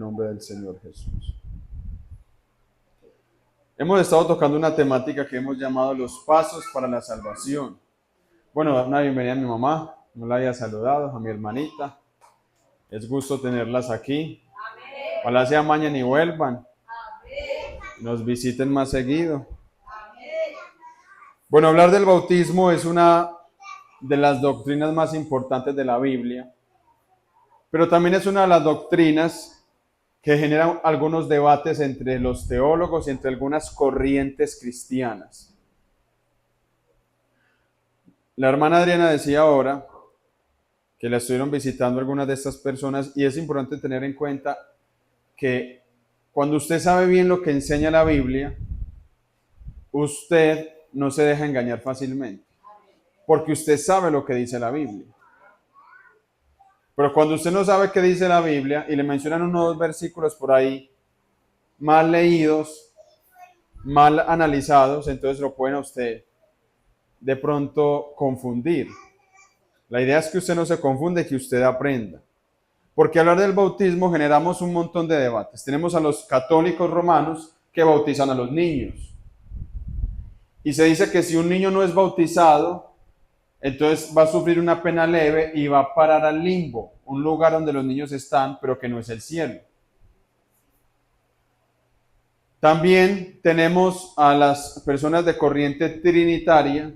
Nombre del Señor Jesús. Hemos estado tocando una temática que hemos llamado los pasos para la salvación. Bueno, dar una bienvenida a mi mamá, no la había saludado, a mi hermanita. Es gusto tenerlas aquí. Ojalá sea mañana y vuelvan. Nos visiten más seguido. Bueno, hablar del bautismo es una de las doctrinas más importantes de la Biblia, pero también es una de las doctrinas que genera algunos debates entre los teólogos y entre algunas corrientes cristianas. La hermana Adriana decía ahora que la estuvieron visitando algunas de estas personas y es importante tener en cuenta que cuando usted sabe bien lo que enseña la Biblia, usted no se deja engañar fácilmente, porque usted sabe lo que dice la Biblia. Pero cuando usted no sabe qué dice la Biblia y le mencionan unos dos versículos por ahí mal leídos, mal analizados, entonces lo pueden a usted de pronto confundir. La idea es que usted no se confunde, que usted aprenda. Porque hablar del bautismo generamos un montón de debates. Tenemos a los católicos romanos que bautizan a los niños. Y se dice que si un niño no es bautizado, entonces va a sufrir una pena leve y va a parar al limbo, un lugar donde los niños están, pero que no es el cielo. También tenemos a las personas de corriente trinitaria,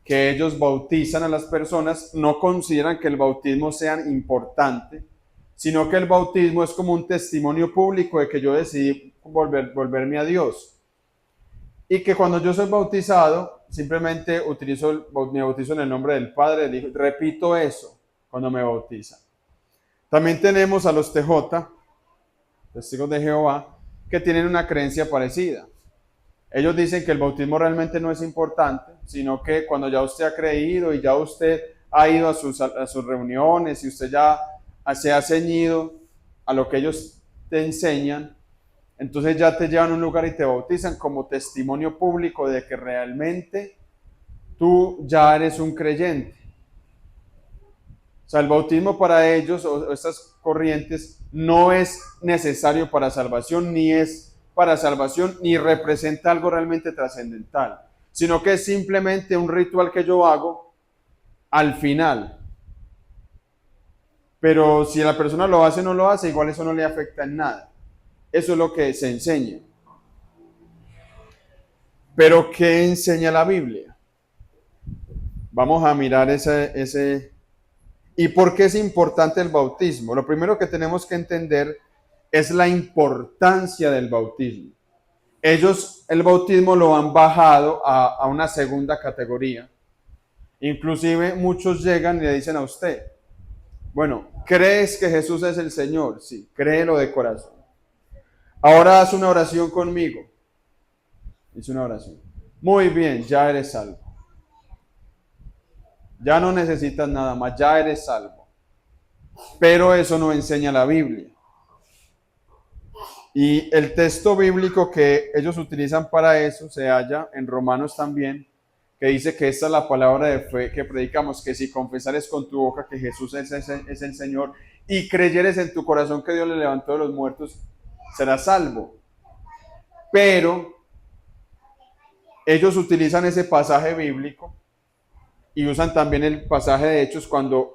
que ellos bautizan a las personas, no consideran que el bautismo sea importante, sino que el bautismo es como un testimonio público de que yo decidí volverme a Dios. Y que cuando yo soy bautizado, simplemente me bautizo en el nombre del Padre, del Hijo, repito eso cuando me bautizan. También tenemos a los TJ, testigos de Jehová, que tienen una creencia parecida. Ellos dicen que el bautismo realmente no es importante, sino que cuando ya usted ha creído y ya usted ha ido a sus reuniones y usted ya se ha ceñido a lo que ellos te enseñan, entonces ya te llevan a un lugar y te bautizan como testimonio público de que realmente tú ya eres un creyente. O sea, el bautismo para ellos o estas corrientes no es necesario para salvación, ni es para salvación, ni representa algo realmente trascendental, sino que es simplemente un ritual que yo hago al final. Pero si la persona lo hace o no lo hace, igual eso no le afecta en nada. Eso es lo que se enseña. Pero ¿qué enseña la Biblia? Vamos a mirar ese. ¿Y por qué es importante el bautismo? Lo primero que tenemos que entender es la importancia del bautismo. Ellos el bautismo lo han bajado a una segunda categoría. Inclusive muchos llegan y le dicen a usted, bueno, ¿crees que Jesús es el Señor? Sí, créelo de corazón. Ahora haz una oración conmigo. Hice una oración. Muy bien, ya eres salvo. Ya no necesitas nada más, ya eres salvo. Pero eso no enseña la Biblia. Y el texto bíblico que ellos utilizan para eso se halla en Romanos también, que dice que esta es la palabra de fe que predicamos, que si confesares con tu boca que Jesús es el Señor y creyeres en tu corazón que Dios le levantó de los muertos, serás salvo. Pero ellos utilizan ese pasaje bíblico y usan también el pasaje de Hechos cuando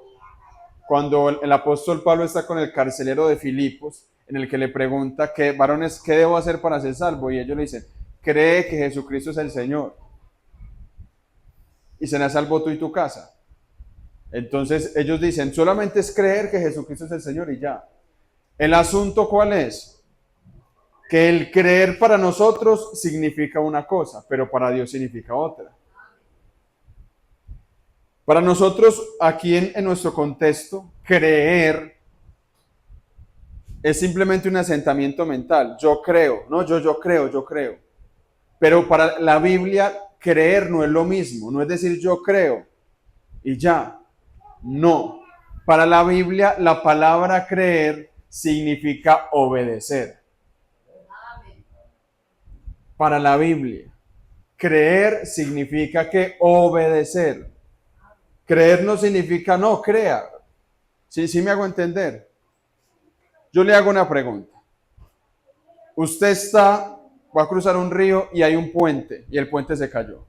el apóstol Pablo está con el carcelero de Filipos, en el que le pregunta, varones, ¿qué debo hacer para ser salvo? Y ellos le dicen, cree que Jesucristo es el Señor y serás salvo tú y tu casa. Entonces ellos dicen, solamente es creer que Jesucristo es el Señor y ya. El asunto, ¿cuál es? Que el creer para nosotros significa una cosa, pero para Dios significa otra. Para nosotros, aquí en nuestro contexto, creer es simplemente un asentamiento mental. Yo creo, no, yo creo. Pero para la Biblia, creer no es lo mismo. No es decir yo creo y ya. No. Para la Biblia, la palabra creer significa obedecer. Para la Biblia, creer significa que obedecer. Creer no significa no, crea. Sí me hago entender. Yo le hago una pregunta. Usted va a cruzar un río y hay un puente y el puente se cayó.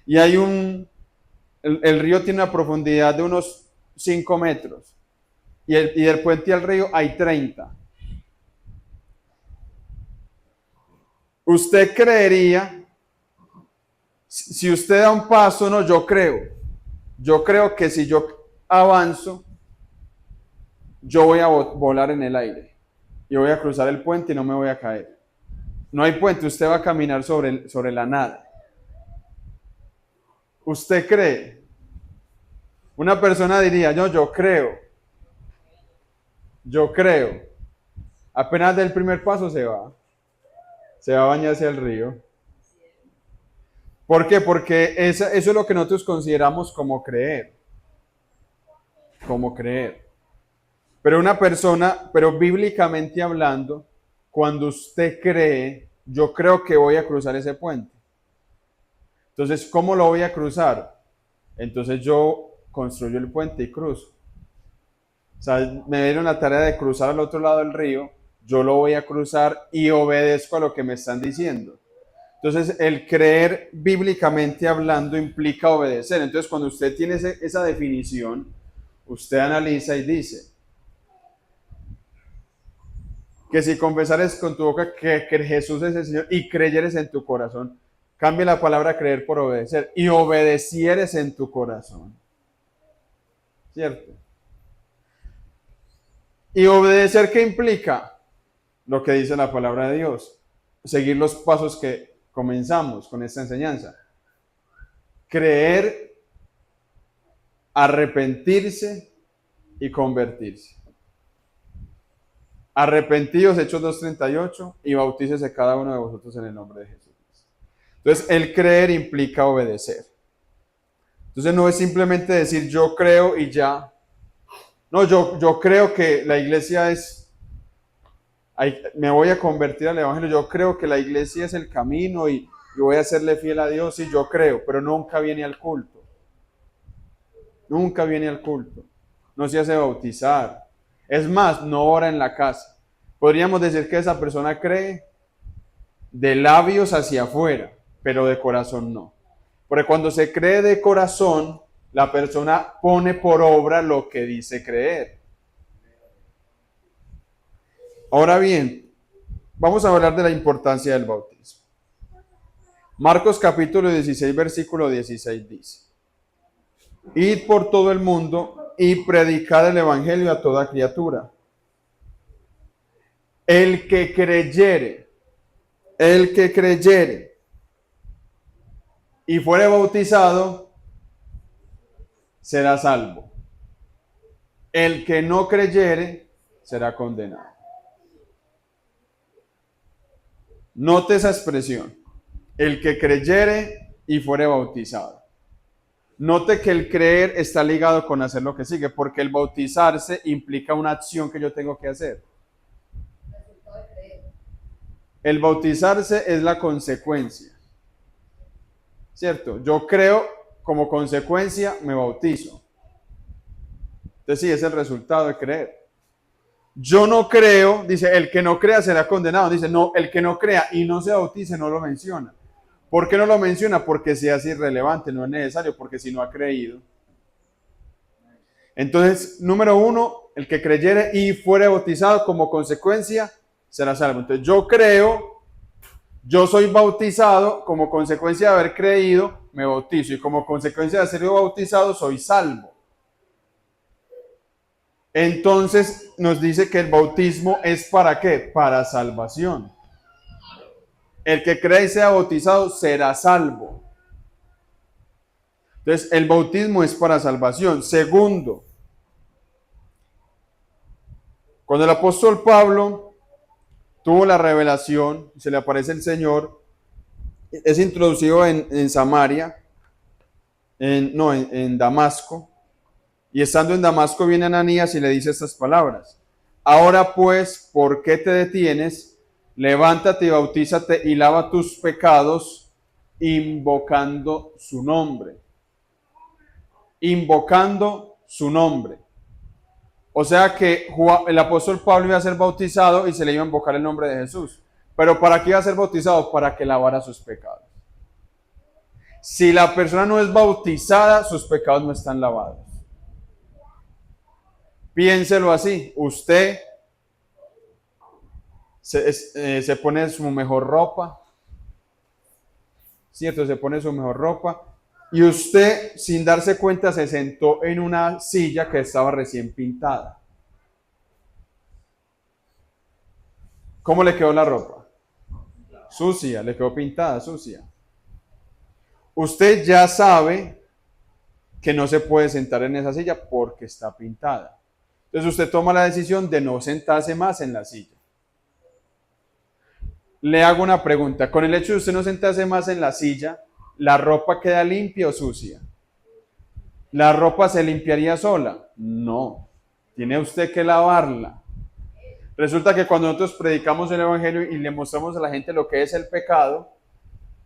Y el río tiene una profundidad de unos 5 metros y del puente al río hay 30. Usted creería, si usted da un paso, no, yo creo que si yo avanzo, yo voy a volar en el aire y voy a cruzar el puente y no me voy a caer. No hay puente, usted va a caminar sobre la nada. ¿Usted cree? Una persona diría, no, yo creo. Apenas del primer paso se va a bañar hacia el río. ¿Por qué? Porque eso es lo que nosotros consideramos como creer. Pero bíblicamente hablando, cuando usted cree, yo creo que voy a cruzar ese puente. Entonces, ¿cómo lo voy a cruzar? Entonces yo construyo el puente y cruzo. O sea, me dieron la tarea de cruzar al otro lado del río, yo lo voy a cruzar y obedezco a lo que me están diciendo. Entonces, el creer bíblicamente hablando implica obedecer. Entonces, cuando usted tiene esa definición, usted analiza y dice que si confesares con tu boca que Jesús es el Señor y creyeres en tu corazón, cambia la palabra creer por obedecer y obedecieres en tu corazón. ¿Cierto? ¿Y obedecer qué implica? Lo que dice la palabra de Dios. Seguir los pasos que comenzamos con esta enseñanza. Creer, arrepentirse y convertirse. Arrepentidos, Hechos 2:38, y bautícese cada uno de vosotros en el nombre de Jesús. Entonces, el creer implica obedecer. Entonces, no es simplemente decir yo creo y ya. No, yo creo que la iglesia me voy a convertir al evangelio, yo creo que la iglesia es el camino y voy a serle fiel a Dios, y yo creo, pero nunca viene al culto. No se hace bautizar. Es más, no ora en la casa. Podríamos decir que esa persona cree de labios hacia afuera, pero de corazón no. Porque cuando se cree de corazón, la persona pone por obra lo que dice creer. Ahora bien, vamos a hablar de la importancia del bautismo. Marcos capítulo 16, versículo 16 dice: Id por todo el mundo y predicad el evangelio a toda criatura. El que creyere y fuere bautizado será salvo. El que no creyere será condenado. Note esa expresión. El que creyere y fuere bautizado. Note que el creer está ligado con hacer lo que sigue, porque el bautizarse implica una acción que yo tengo que hacer. El bautizarse es la consecuencia. ¿Cierto? Yo creo, como consecuencia me bautizo. Entonces sí, es el resultado de creer. Yo no creo, dice, el que no crea será condenado. Dice, no, el que no crea y no se bautice no lo menciona. ¿Por qué no lo menciona? Porque se hace irrelevante, no es necesario, porque si no ha creído. Entonces, número 1, el que creyere y fuere bautizado como consecuencia será salvo. Entonces, yo creo, yo soy bautizado, como consecuencia de haber creído, me bautizo, y como consecuencia de ser bautizado, soy salvo. Entonces, nos dice que el bautismo es ¿para qué? Para salvación. El que cree y sea bautizado será salvo. Entonces, el bautismo es para salvación. Segundo, cuando el apóstol Pablo tuvo la revelación, se le aparece el Señor, es introducido en Samaria, en Damasco, y estando en Damasco viene Ananías y le dice estas palabras: ahora pues, ¿por qué te detienes? Levántate y bautízate y lava tus pecados, invocando su nombre. Invocando su nombre. O sea que el apóstol Pablo iba a ser bautizado y se le iba a invocar el nombre de Jesús. Pero ¿para qué iba a ser bautizado? Para que lavara sus pecados. Si la persona no es bautizada, sus pecados no están lavados. Piénselo así. Usted se pone su mejor ropa, ¿cierto? Se pone su mejor ropa. Y usted, sin darse cuenta, se sentó en una silla que estaba recién pintada. ¿Cómo le quedó la ropa? Sucia, le quedó pintada, sucia. Usted ya sabe que no se puede sentar en esa silla porque está pintada. Entonces usted toma la decisión de no sentarse más en la silla. Le hago una pregunta. Con el hecho de usted no sentarse más en la silla, ¿la ropa queda limpia o sucia? ¿La ropa se limpiaría sola? No. Tiene usted que lavarla. Resulta que cuando nosotros predicamos el evangelio y le mostramos a la gente lo que es el pecado,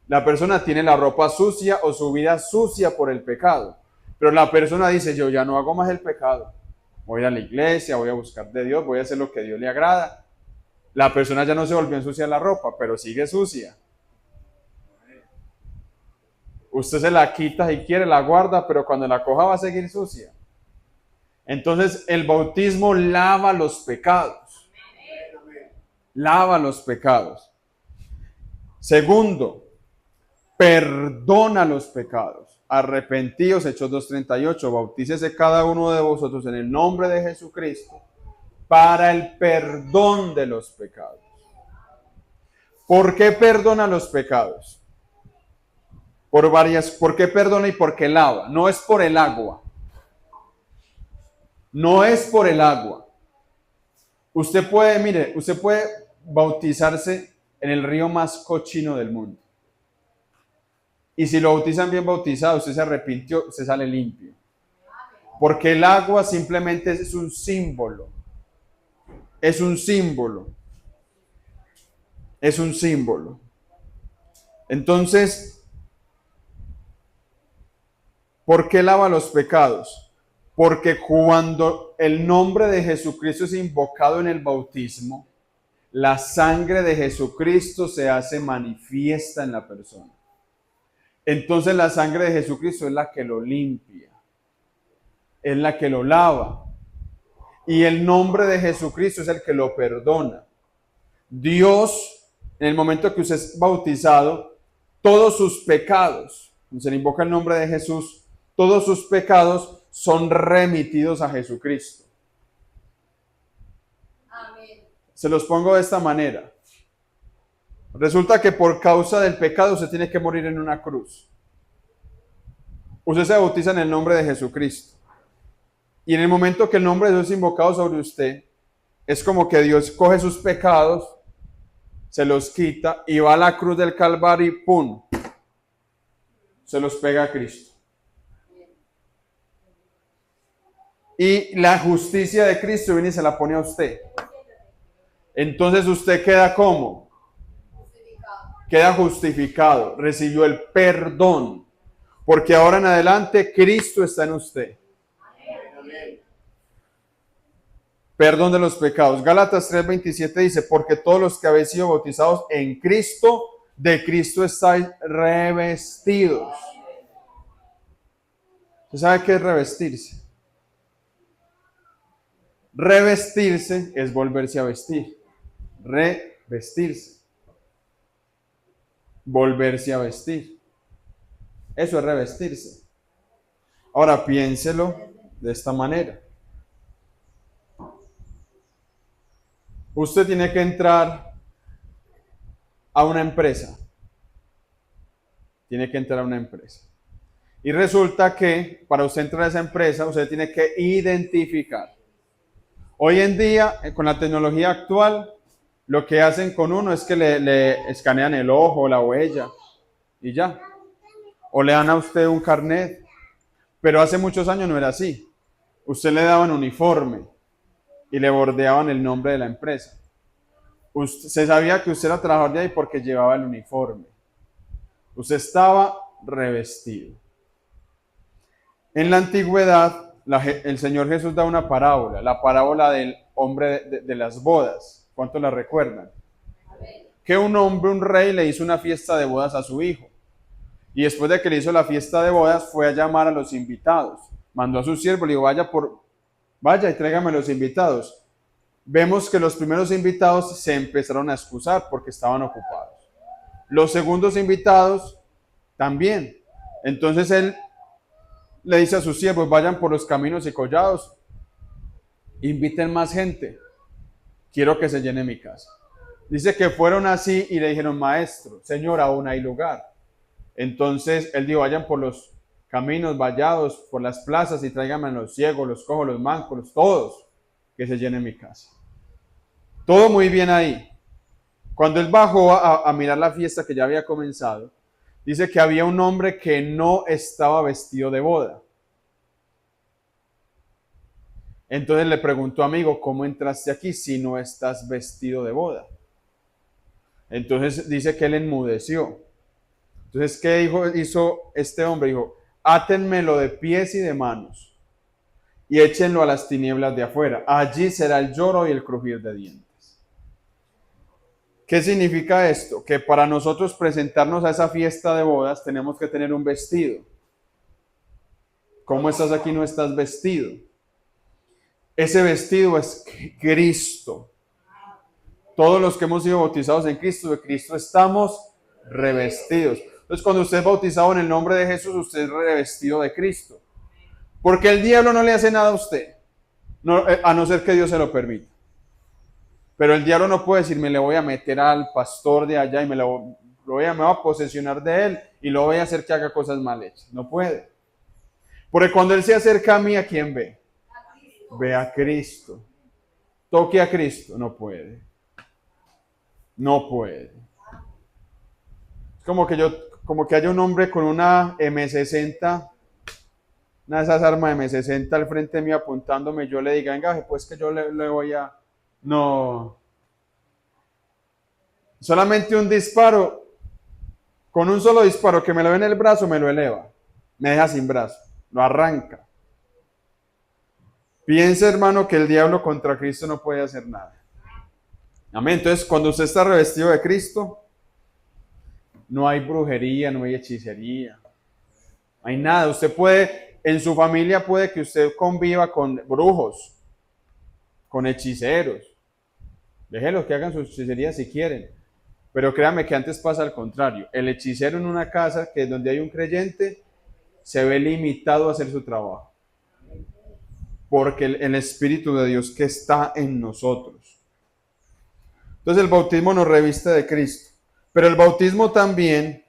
la persona tiene la ropa sucia o su vida sucia por el pecado. Pero la persona dice, yo ya no hago más el pecado. Voy a la iglesia, voy a buscar de Dios, voy a hacer lo que a Dios le agrada. La persona ya no se volvió a ensuciar la ropa, pero sigue sucia. Usted se la quita si quiere, la guarda, pero cuando la coja va a seguir sucia. Entonces el bautismo lava los pecados. Lava los pecados. Segundo, perdona los pecados. Arrepentíos, Hechos 2:38, bautícese cada uno de vosotros en el nombre de Jesucristo para el perdón de los pecados. ¿Por qué perdona los pecados? ¿Por qué perdona y por qué lava? No es por el agua. No es por el agua. Usted puede bautizarse en el río más cochino del mundo. Y si lo bautizan bien bautizado, usted se arrepintió, usted sale limpio. Porque el agua simplemente es un símbolo. Es un símbolo. Es un símbolo. Entonces, ¿por qué lava los pecados? Porque cuando el nombre de Jesucristo es invocado en el bautismo, la sangre de Jesucristo se hace manifiesta en la persona. Entonces la sangre de Jesucristo es la que lo limpia, es la que lo lava. Y el nombre de Jesucristo es el que lo perdona. Dios, en el momento que usted es bautizado, todos sus pecados, se le invoca el nombre de Jesús, todos sus pecados son remitidos a Jesucristo. Amén. Se los pongo de esta manera. Resulta que por causa del pecado usted tiene que morir en una cruz. Usted se bautiza en el nombre de Jesucristo. Y en el momento que el nombre de Dios es invocado sobre usted, es como que Dios coge sus pecados, se los quita y va a la cruz del Calvario y ¡pum! Se los pega a Cristo. Y la justicia de Cristo viene y se la pone a usted. Entonces usted queda ¿cómo? Queda justificado, recibió el perdón, porque ahora en adelante Cristo está en usted. Perdón de los pecados. Gálatas 3:27 dice, porque todos los que habéis sido bautizados en Cristo, de Cristo estáis revestidos. ¿Usted sabe qué es revestirse? Revestirse es volverse a vestir. Revestirse. Volverse a vestir. Eso es revestirse. Ahora piénselo de esta manera. Usted tiene que entrar a una empresa. Tiene que entrar a una empresa. Y resulta que para usted entrar a esa empresa, usted tiene que identificar. Hoy en día, con la tecnología actual, lo que hacen con uno es que le escanean el ojo, la huella, y ya. O le dan a usted un carnet. Pero hace muchos años no era así. Usted le daban uniforme y le bordeaban el nombre de la empresa. Se sabía que usted era trabajador de ahí porque llevaba el uniforme. Usted estaba revestido. En la antigüedad, el Señor Jesús da una parábola, la parábola del hombre de las bodas. ¿Cuántos la recuerdan? Que un hombre, un rey, le hizo una fiesta de bodas a su hijo. Y después de que le hizo la fiesta de bodas, fue a llamar a los invitados. Mandó a su siervo, le dijo, vaya y tráigame los invitados. Vemos que los primeros invitados se empezaron a excusar porque estaban ocupados. Los segundos invitados también. Entonces él le dice a sus siervos, vayan por los caminos y collados, inviten más gente, quiero que se llene mi casa. Dice que fueron así y le dijeron, maestro, señor, aún hay lugar. Entonces él dijo, vayan por los caminos vallados, por las plazas y tráiganme a los ciegos, los cojos, los mancos, todos, que se llene mi casa. Todo muy bien ahí. Cuando él bajó a mirar la fiesta que ya había comenzado, dice que había un hombre que no estaba vestido de boda. Entonces le preguntó, amigo, ¿cómo entraste aquí si no estás vestido de boda? Entonces dice que él enmudeció. Entonces, ¿qué hizo este hombre? Dijo, átenmelo de pies y de manos y échenlo a las tinieblas de afuera. Allí será el lloro y el crujir de dientes. ¿Qué significa esto? Que para nosotros presentarnos a esa fiesta de bodas tenemos que tener un vestido. ¿Cómo estás aquí? No estás vestido. Ese vestido es Cristo. Todos los que hemos sido bautizados en Cristo, de Cristo estamos revestidos. Entonces, cuando usted es bautizado en el nombre de Jesús, usted es revestido de Cristo. Porque el diablo no le hace nada a usted, a no ser que Dios se lo permita. Pero el diablo no puede decir, me le voy a meter al pastor de allá y me voy a posesionar de él y lo voy a hacer que haga cosas mal hechas. No puede. Porque cuando él se acerca a mí, ¿a quién ve? Ve a Cristo. Toque a Cristo. No puede. No puede. Es como que haya un hombre con una M60, una de esas armas M60 al frente mío apuntándome, yo le diga, venga, pues que yo le voy a... No. Solamente un disparo, con un solo disparo que me lo ve en el brazo, me lo eleva. Me deja sin brazo, lo arranca. Piensa, hermano, que el diablo contra Cristo no puede hacer nada. Amén. Entonces, cuando usted está revestido de Cristo, no hay brujería, no hay hechicería. No hay nada. Usted puede, en su familia puede que usted conviva con brujos, con hechiceros. Déjenlos que hagan sus hechicerías si quieren. Pero créame que antes pasa al contrario. El hechicero en una casa, que es donde hay un creyente, se ve limitado a hacer su trabajo. Porque el Espíritu de Dios que está en nosotros. Entonces el bautismo nos reviste de Cristo. Pero el bautismo también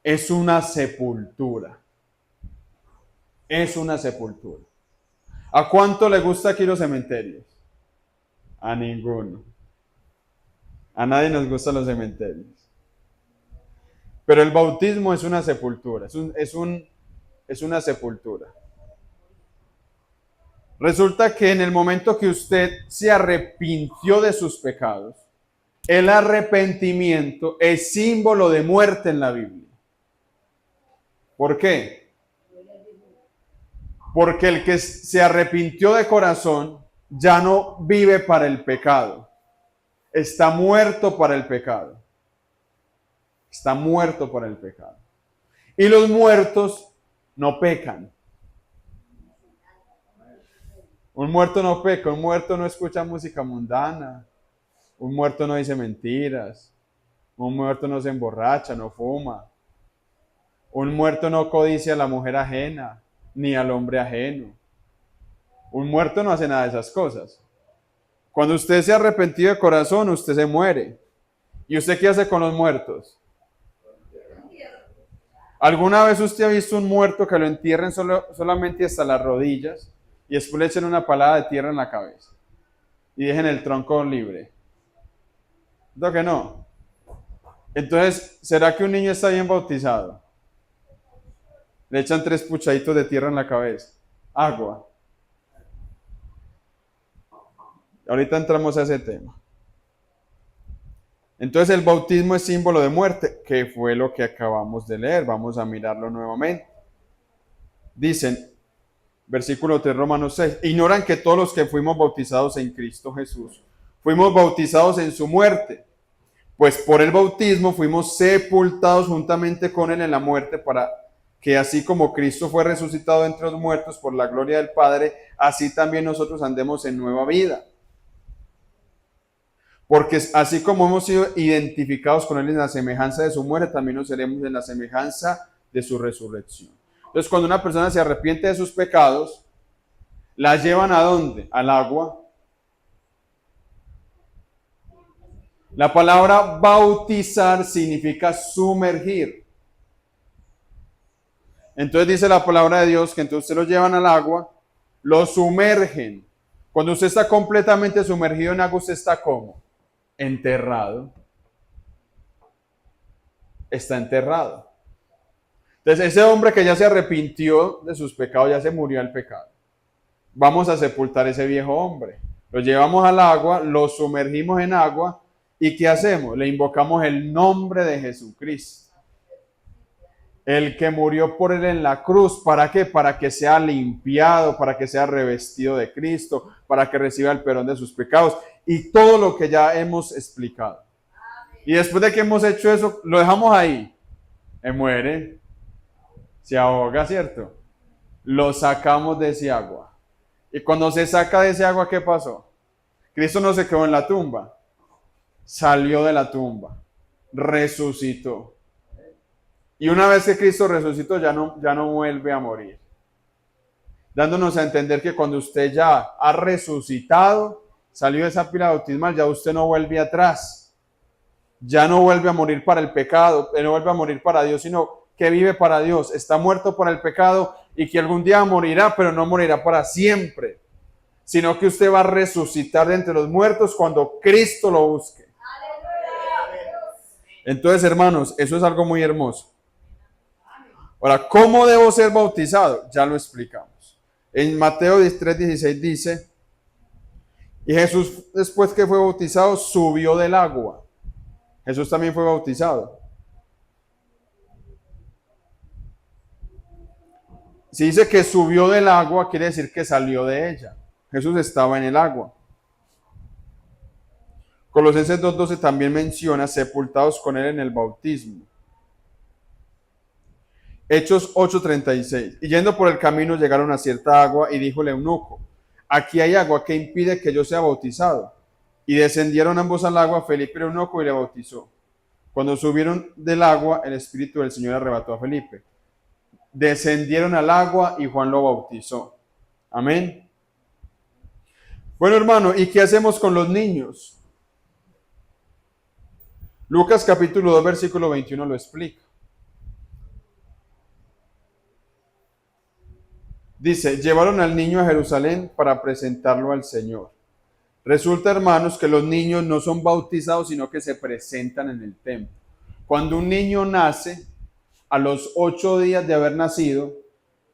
es una sepultura. Es una sepultura. ¿A cuánto le gusta aquí los cementerios? A ninguno. A nadie nos gustan los cementerios. Pero el bautismo es una sepultura. Es una sepultura. Resulta que en el momento que usted se arrepintió de sus pecados, el arrepentimiento es símbolo de muerte en la Biblia. ¿Por qué? Porque el que se arrepintió de corazón ya no vive para el pecado. Está muerto para el pecado. Está muerto para el pecado. Y los muertos no pecan. Un muerto no peca, un muerto no escucha música mundana, un muerto no dice mentiras, un muerto no se emborracha, no fuma, un muerto no codicia a la mujer ajena, ni al hombre ajeno. Un muerto no hace nada de esas cosas. Cuando usted se ha arrepentido de corazón, usted se muere. ¿Y usted qué hace con los muertos? ¿Alguna vez usted ha visto un muerto que lo entierren solamente hasta las rodillas y después le echen una palada de tierra en la cabeza y dejen el tronco libre? ¿No que no? Entonces, ¿será que un niño está bien bautizado? Le echan 3 puchaditos de tierra en la cabeza. Agua. Ahorita entramos a ese tema. Entonces el bautismo es símbolo de muerte, que fue lo que acabamos de leer. Vamos a mirarlo nuevamente. Dicen, versículo 3, Romanos 6, ignoran que todos los que fuimos bautizados en Cristo Jesús, fuimos bautizados en su muerte, pues por el bautismo fuimos sepultados juntamente con él en la muerte, para que así como Cristo fue resucitado entre los muertos por la gloria del Padre, así también nosotros andemos en nueva vida. Porque así como hemos sido identificados con él en la semejanza de su muerte, también nos seremos en la semejanza de su resurrección. Entonces, cuando una persona se arrepiente de sus pecados, la llevan ¿a dónde? Al agua. La palabra bautizar significa sumergir. Entonces dice la palabra de Dios que entonces usted lo llevan al agua, lo sumergen. Cuando usted está completamente sumergido en agua, usted está ¿cómo? Enterrado. Está enterrado. Entonces ese hombre que ya se arrepintió de sus pecados, ya se murió al pecado. Vamos a sepultar ese viejo hombre. Lo llevamos al agua, lo sumergimos en agua y ¿qué hacemos? Le invocamos el nombre de Jesucristo. El que murió por él en la cruz. ¿Para qué? Para que sea limpiado, para que sea revestido de Cristo, para que reciba el perdón de sus pecados y todo lo que ya hemos explicado. Y después de que hemos hecho eso, lo dejamos ahí. Muere, se ahoga, ¿cierto? Lo sacamos de ese agua. Y cuando se saca de ese agua, ¿qué pasó? Cristo no se quedó en la tumba. Salió de la tumba. Resucitó. Y una vez que Cristo resucitó, ya no vuelve a morir. Dándonos a entender que cuando usted ya ha resucitado, salió de esa pila bautismal, ya usted no vuelve atrás. Ya no vuelve a morir para el pecado, no vuelve a morir para Dios, sino que vive para Dios. Está muerto para el pecado y que algún día morirá, pero no morirá para siempre. Sino que usted va a resucitar de entre los muertos cuando Cristo lo busque. Entonces, hermanos, eso es algo muy hermoso. Ahora, ¿cómo debo ser bautizado? Ya lo explicamos. En Mateo 3:16 dice, y Jesús, después que fue bautizado, subió del agua. Jesús también fue bautizado. Si dice que subió del agua, quiere decir que salió de ella. Jesús estaba en el agua. Colosenses 2:12 también menciona sepultados con él en el bautismo. Hechos 8:36. Y yendo por el camino llegaron a cierta agua y dijo el eunuco, aquí hay agua que impide que yo sea bautizado. Y descendieron ambos al agua, Felipe el eunuco, y le bautizó. Cuando subieron del agua, el Espíritu del Señor arrebató a Felipe. Descendieron al agua y Juan lo bautizó. Amén. Bueno, hermano, ¿y qué hacemos con los niños? Lucas capítulo 2, versículo 21 lo explica. Dice, llevaron al niño a Jerusalén para presentarlo al Señor. Resulta, hermanos, que los niños no son bautizados, sino que se presentan en el templo. Cuando un niño nace, a los 8 días de haber nacido,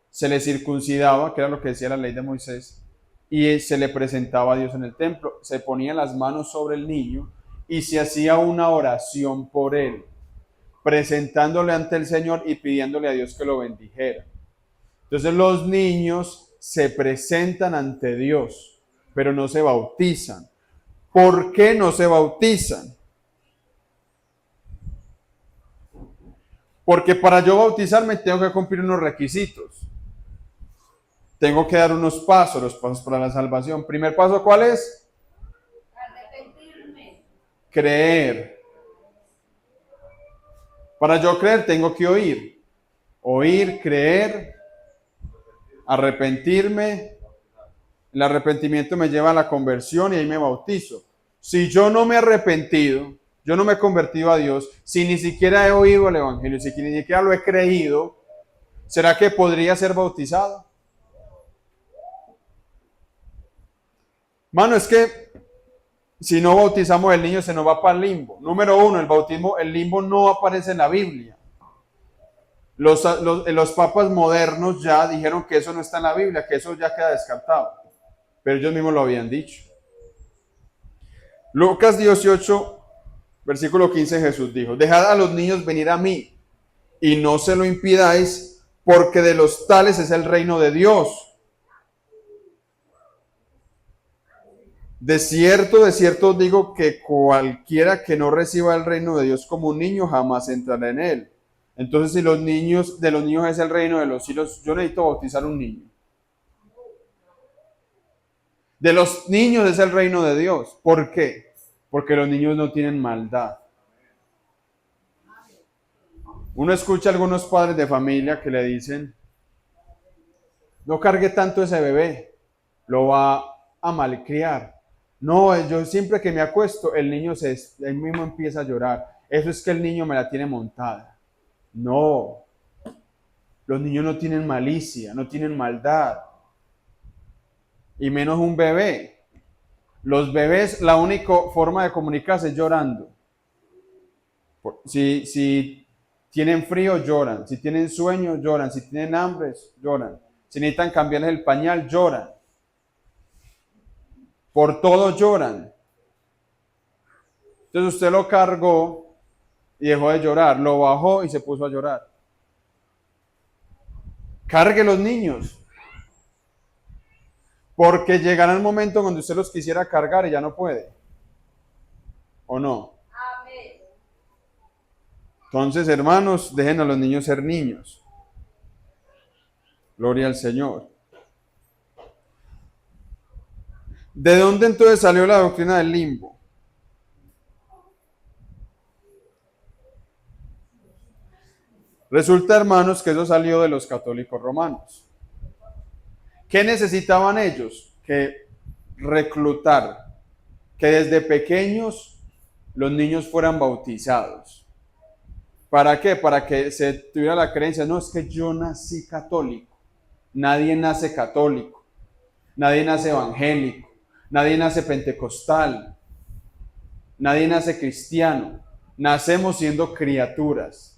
se le circuncidaba, que era lo que decía la ley de Moisés, y se le presentaba a Dios en el templo. Se ponían las manos sobre el niño y se hacía una oración por él, presentándole ante el Señor y pidiéndole a Dios que lo bendijera. Entonces los niños se presentan ante Dios, pero no se bautizan. ¿Por qué no se bautizan? Porque para yo bautizarme tengo que cumplir unos requisitos. Tengo que dar unos pasos, los pasos para la salvación. Primer paso, ¿cuál es? Arrepentirme. Creer. Para yo creer tengo que oír. Oír, creer, arrepentirme. El arrepentimiento me lleva a la conversión y ahí me bautizo. Si yo no me he arrepentido, yo no me he convertido a Dios, si ni siquiera he oído el Evangelio, si ni siquiera lo he creído, ¿será que podría ser bautizado? Mano, es que si no bautizamos el niño se nos va para el limbo. Número 1, el bautismo, el limbo no aparece en la Biblia. Los papas modernos ya dijeron que eso no está en la Biblia, que eso ya queda descartado. Pero ellos mismos lo habían dicho. Lucas 18, versículo 15, Jesús dijo, dejad a los niños venir a mí y no se lo impidáis porque de los tales es el reino de Dios. De cierto os digo que cualquiera que no reciba el reino de Dios como un niño jamás entrará en él. Entonces, si de los niños es el reino de los cielos, yo necesito bautizar a un niño. De los niños es el reino de Dios. ¿Por qué? Porque los niños no tienen maldad. Uno escucha a algunos padres de familia que le dicen, no cargue tanto ese bebé, lo va a malcriar. No, yo siempre que me acuesto, el niño él mismo empieza a llorar. Eso es que el niño me la tiene montada. No, los niños no tienen malicia, no tienen maldad. Y menos un bebé. Los bebés, la única forma de comunicarse es llorando. Si tienen frío, lloran. Si tienen sueño, lloran. Si tienen hambre, lloran. Si necesitan cambiarles el pañal, lloran. Por todo lloran. Entonces usted lo cargó y dejó de llorar. Lo bajó y se puso a llorar. Cargue los niños. Porque llegará el momento donde usted los quisiera cargar y ya no puede. ¿O no? Amén. Entonces, hermanos, dejen a los niños ser niños. Gloria al Señor. ¿De dónde entonces salió la doctrina del limbo? Resulta, hermanos, que eso salió de los católicos romanos. ¿Qué necesitaban ellos? Que reclutar, que desde pequeños los niños fueran bautizados. ¿Para qué? Para que se tuviera la creencia, no, es que yo nací católico. Nadie nace católico, nadie nace evangélico, nadie nace pentecostal, nadie nace cristiano. Nacemos siendo criaturas.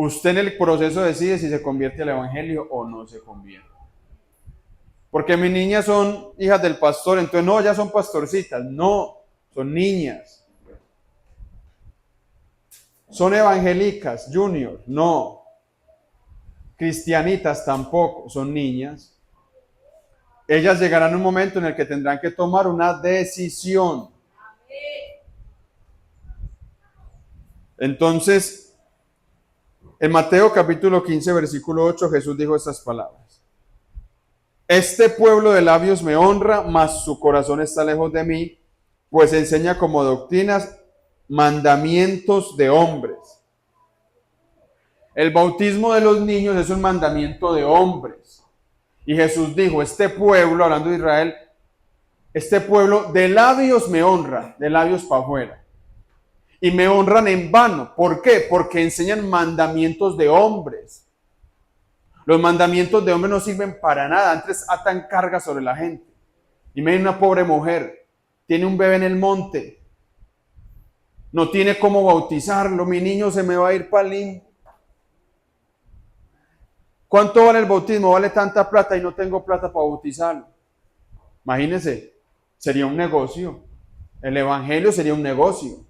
Usted en el proceso decide si se convierte al evangelio o no se convierte. Porque mis niñas son hijas del pastor, entonces no, ya son pastorcitas. No, son niñas. Son evangélicas, junior, no. Cristianitas tampoco, son niñas. Ellas llegarán a un momento en el que tendrán que tomar una decisión. Entonces, en Mateo capítulo 15, versículo 8, Jesús dijo estas palabras. Este pueblo de labios me honra, mas su corazón está lejos de mí, pues enseña como doctrinas mandamientos de hombres. El bautismo de los niños es un mandamiento de hombres. Y Jesús dijo, este pueblo, hablando de Israel, este pueblo de labios me honra, de labios para afuera. Y me honran en vano. ¿Por qué? Porque enseñan mandamientos de hombres. Los mandamientos de hombres no sirven para nada. Antes atan cargas sobre la gente. Y me una pobre mujer. Tiene un bebé en el monte. No tiene cómo bautizarlo. Mi niño se me va a ir para el limbo. ¿Cuánto vale el bautismo? Vale tanta plata y no tengo plata para bautizarlo. Imagínense. Sería un negocio. El evangelio sería un negocio.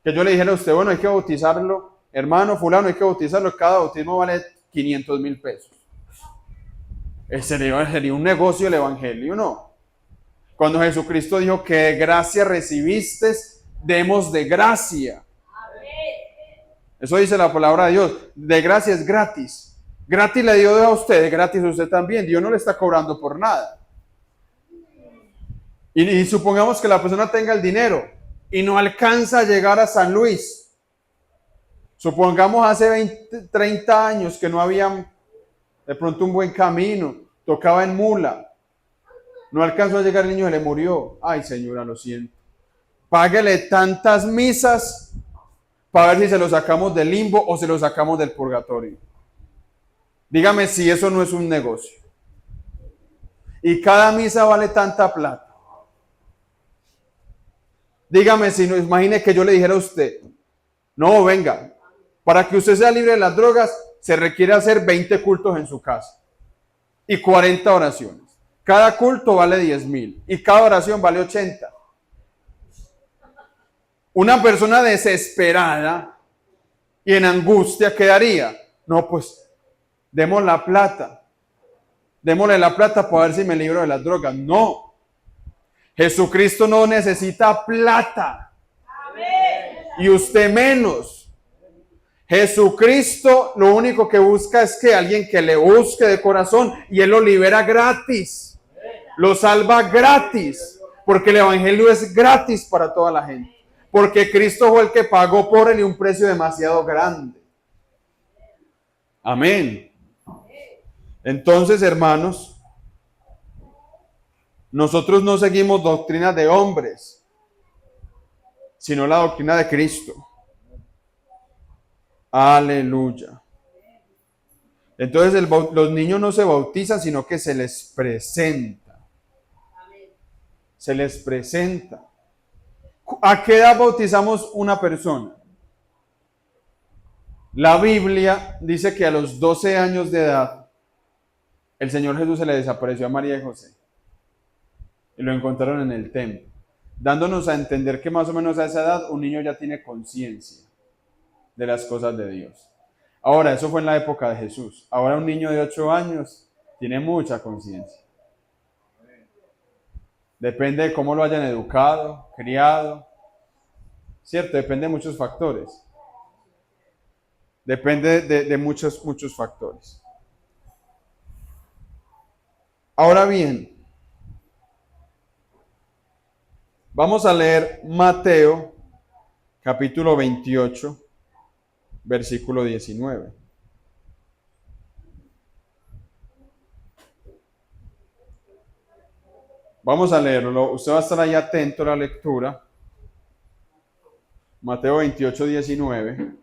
Que yo le dijera a usted, bueno, hay que bautizarlo, hermano fulano, hay que bautizarlo, cada bautismo vale 500,000 pesos. Sería un negocio el evangelio, ¿no? Cuando Jesucristo dijo que de gracia recibiste, demos de gracia. Eso dice la palabra de Dios, de gracia es gratis. Gratis le dio a usted, de gratis a usted también. Dios no le está cobrando por nada. Y supongamos que la persona tenga el dinero y no alcanza a llegar a San Luis. Supongamos hace 20, 30 años que no había de pronto un buen camino, tocaba en mula, no alcanzó a llegar el niño, se le murió. Ay, señora, lo siento. Páguele tantas misas para ver si se lo sacamos del limbo o se lo sacamos del purgatorio. Dígame si eso no es un negocio. Y cada misa vale tanta plata. Dígame si no, imagine que yo le dijera a usted, no, venga, para que usted sea libre de las drogas, se requiere hacer 20 cultos en su casa y 40 oraciones. Cada culto vale 10,000 y cada oración vale 80. Una persona desesperada y en angustia, ¿qué haría? No, pues, demos la plata. Démosle la plata para ver si me libro de las drogas. No. Jesucristo no necesita plata. Y usted menos. Jesucristo lo único que busca es que alguien que le busque de corazón y Él lo libera gratis. Lo salva gratis. Porque el evangelio es gratis para toda la gente. Porque Cristo fue el que pagó por él y un precio demasiado grande. Amén. Entonces, hermanos, nosotros no seguimos doctrinas de hombres, sino la doctrina de Cristo. Aleluya. Entonces los niños no se bautizan, sino que se les presenta. Se les presenta. ¿A qué edad bautizamos una persona? La Biblia dice que a los 12 años de edad, el Señor Jesús se le desapareció a María y José. Y lo encontraron en el templo, dándonos a entender que más o menos a esa edad un niño ya tiene conciencia de las cosas de Dios. Ahora, eso fue en la época de Jesús. Ahora un niño de 8 años tiene mucha conciencia. Depende de cómo lo hayan educado, criado, ¿cierto? Depende de muchos factores. Depende de muchos factores. Ahora bien, vamos a leer Mateo, capítulo 28, versículo 19. Vamos a leerlo. Usted va a estar ahí atento a la lectura. Mateo 28, 19.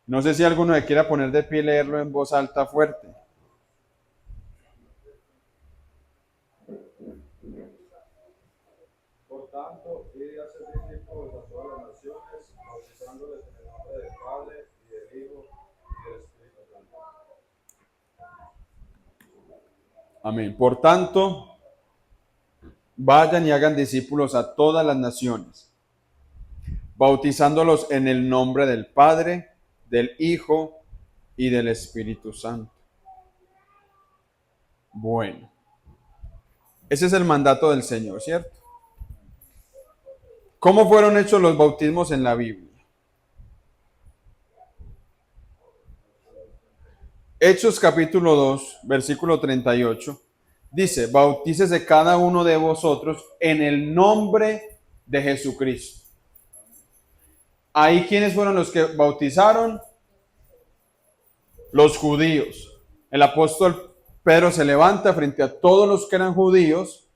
No sé si alguno le quiera poner de pie y leerlo en voz alta fuerte. Por tanto, id a ser discípulos a todas las naciones, bautizándoles en el nombre del Padre, y del Hijo, y del Espíritu Santo. Amén. Por tanto, vayan y hagan discípulos a todas las naciones, bautizándolos en el nombre del Padre, del Hijo y del Espíritu Santo. Bueno, ese es el mandato del Señor, ¿cierto? ¿Cómo fueron hechos los bautismos en la Biblia? Hechos capítulo 2, versículo 38, dice, bautícese cada uno de vosotros en el nombre de Jesucristo. Ahí, ¿quiénes fueron los que bautizaron? Los judíos. El apóstol Pedro se levanta frente a todos los que eran judíos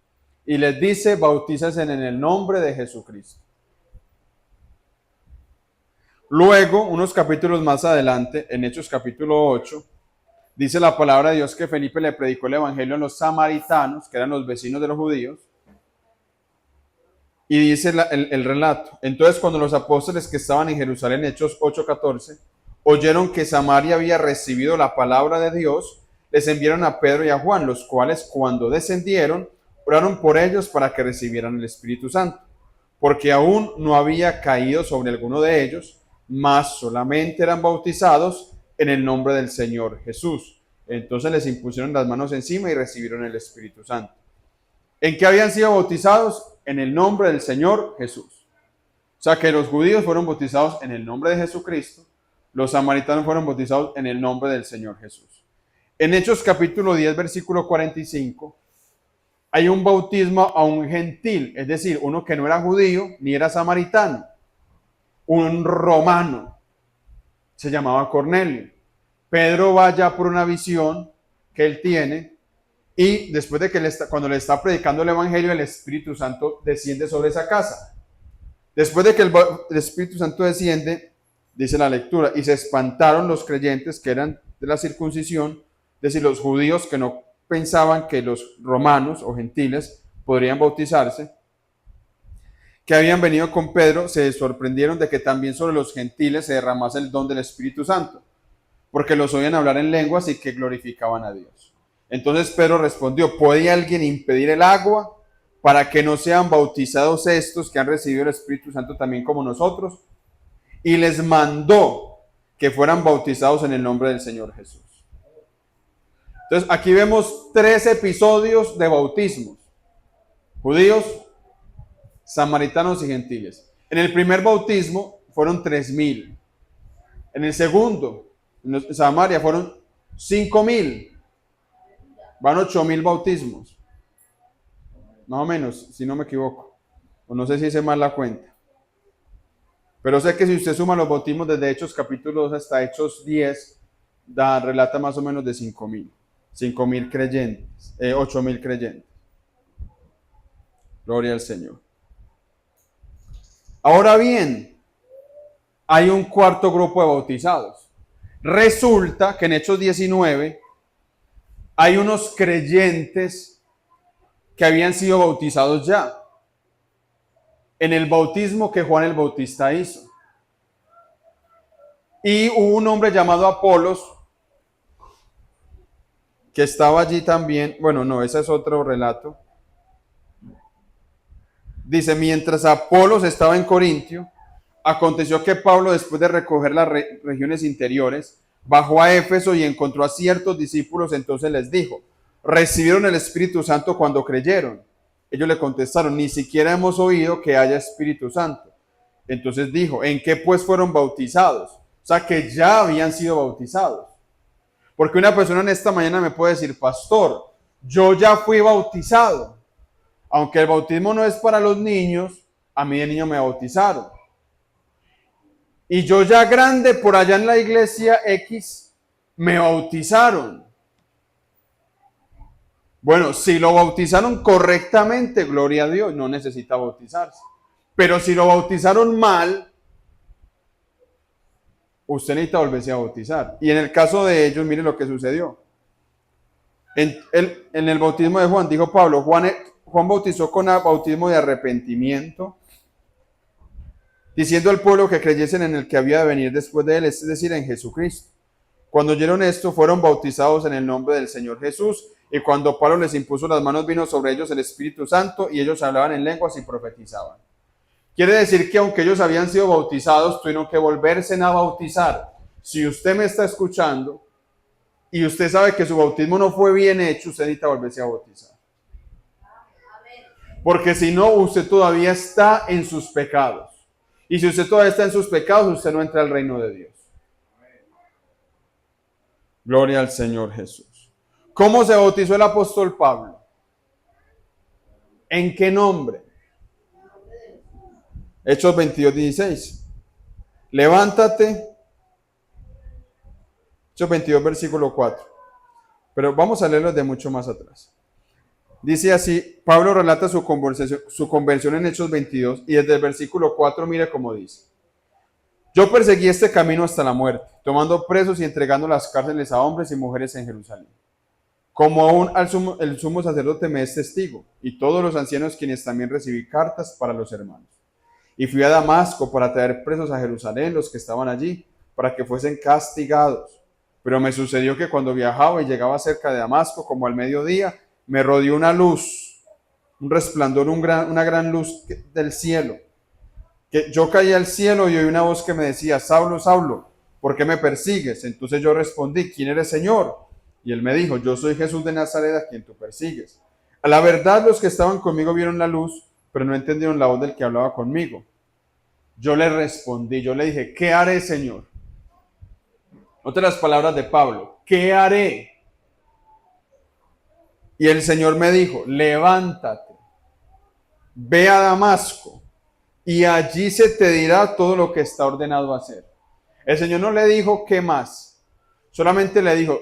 y les dice, bautícense en el nombre de Jesucristo. Luego, unos capítulos más adelante, en Hechos capítulo 8, dice la palabra de Dios que Felipe le predicó el evangelio a los samaritanos, que eran los vecinos de los judíos, y dice el relato. Entonces, cuando los apóstoles que estaban en Jerusalén, Hechos 8:14, oyeron que Samaria había recibido la palabra de Dios, les enviaron a Pedro y a Juan, los cuales, cuando descendieron, oraron por ellos para que recibieran el Espíritu Santo, porque aún no había caído sobre alguno de ellos, mas solamente eran bautizados en el nombre del Señor Jesús. Entonces les impusieron las manos encima y recibieron el Espíritu Santo. ¿En qué habían sido bautizados? En el nombre del Señor Jesús. O sea que los judíos fueron bautizados en el nombre de Jesucristo, los samaritanos fueron bautizados en el nombre del Señor Jesús. En Hechos capítulo 10, versículo 45, hay un bautismo a un gentil, es decir, uno que no era judío ni era samaritano, un romano, se llamaba Cornelio. Pedro va ya por una visión que él tiene y después de que cuando le está predicando el evangelio, el Espíritu Santo desciende sobre esa casa. Después de que el Espíritu Santo desciende, dice la lectura, y se espantaron los creyentes que eran de la circuncisión, es decir, los judíos que no pensaban que los romanos o gentiles podrían bautizarse, que habían venido con Pedro, se sorprendieron de que también sobre los gentiles se derramase el don del Espíritu Santo, porque los oían hablar en lenguas y que glorificaban a Dios. Entonces Pedro respondió, ¿puede alguien impedir el agua para que no sean bautizados estos que han recibido el Espíritu Santo también como nosotros, y les mandó que fueran bautizados en el nombre del Señor Jesús. Entonces aquí vemos 3 episodios de bautismos: judíos, samaritanos y gentiles. En el primer bautismo fueron 3,000. En el segundo, en Samaria, fueron 5,000. Van 8,000 bautismos. Más o menos, si no me equivoco. O no sé si hice mal la cuenta. Pero sé que si usted suma los bautismos desde Hechos capítulo 2 hasta Hechos 10, relata más o menos de 5,000. 5,000 creyentes, 8,000 creyentes. Gloria al Señor. Ahora bien, hay un cuarto grupo de bautizados. Resulta que en Hechos 19 hay unos creyentes que habían sido bautizados ya en el bautismo que Juan el Bautista hizo. Y hubo un hombre llamado Apolos que estaba allí también. Bueno, no, ese es otro relato. Dice, mientras Apolos estaba en Corintio, aconteció que Pablo, después de recoger las regiones interiores, bajó a Éfeso y encontró a ciertos discípulos. Entonces les dijo, ¿recibieron el Espíritu Santo cuando creyeron? Ellos le contestaron, ni siquiera hemos oído que haya Espíritu Santo. Entonces dijo, ¿en qué pues fueron bautizados? O sea, que ya habían sido bautizados. Porque una persona en esta mañana me puede decir, pastor, yo ya fui bautizado. Aunque el bautismo no es para los niños, a mí de niño me bautizaron. Y yo ya grande, por allá en la iglesia X, me bautizaron. Bueno, si lo bautizaron correctamente, gloria a Dios, no necesita bautizarse. Pero si lo bautizaron mal, usted necesita volverse a bautizar. Y en el caso de ellos, miren lo que sucedió. En el bautismo de Juan, dijo Pablo, Juan bautizó con bautismo de arrepentimiento, diciendo al pueblo que creyesen en el que había de venir después de él, es decir, en Jesucristo. Cuando oyeron esto, fueron bautizados en el nombre del Señor Jesús, y cuando Pablo les impuso las manos, vino sobre ellos el Espíritu Santo, y ellos hablaban en lenguas y profetizaban. Quiere decir que aunque ellos habían sido bautizados, tuvieron que volverse a bautizar. Si usted me está escuchando, y usted sabe que su bautismo no fue bien hecho, usted necesita volverse a bautizar. Porque si no, usted todavía está en sus pecados. Y si usted todavía está en sus pecados, usted no entra al reino de Dios. Gloria al Señor Jesús. ¿Cómo se bautizó el apóstol Pablo? ¿En qué nombre? Hechos 22:16. Levántate. Hechos 22, versículo 4. Pero vamos a leerlo de mucho más atrás. Dice así, Pablo relata su conversión en Hechos 22, y desde el versículo 4 mire cómo dice. Yo perseguí este camino hasta la muerte, tomando presos y entregando las cárceles a hombres y mujeres en Jerusalén. Como aún el sumo sacerdote me es testigo, y todos los ancianos quienes también recibí cartas para los hermanos. Y fui a Damasco para traer presos a Jerusalén los que estaban allí, para que fuesen castigados. Pero me sucedió que cuando viajaba y llegaba cerca de Damasco, como al mediodía, me rodeó una luz, un resplandor, una gran luz del cielo. Que yo caí al cielo y oí una voz que me decía, Saulo, Saulo, ¿por qué me persigues? Entonces yo respondí, ¿quién eres, Señor? Y él me dijo, yo soy Jesús de Nazaret, a quien tú persigues. A la verdad, los que estaban conmigo vieron la luz, pero no entendieron la voz del que hablaba conmigo. Yo le respondí, yo le dije, ¿qué haré, Señor? Otras palabras de Pablo, ¿qué haré? Y el Señor me dijo, levántate, ve a Damasco, y allí se te dirá todo lo que está ordenado hacer. El Señor no le dijo qué más, solamente le dijo,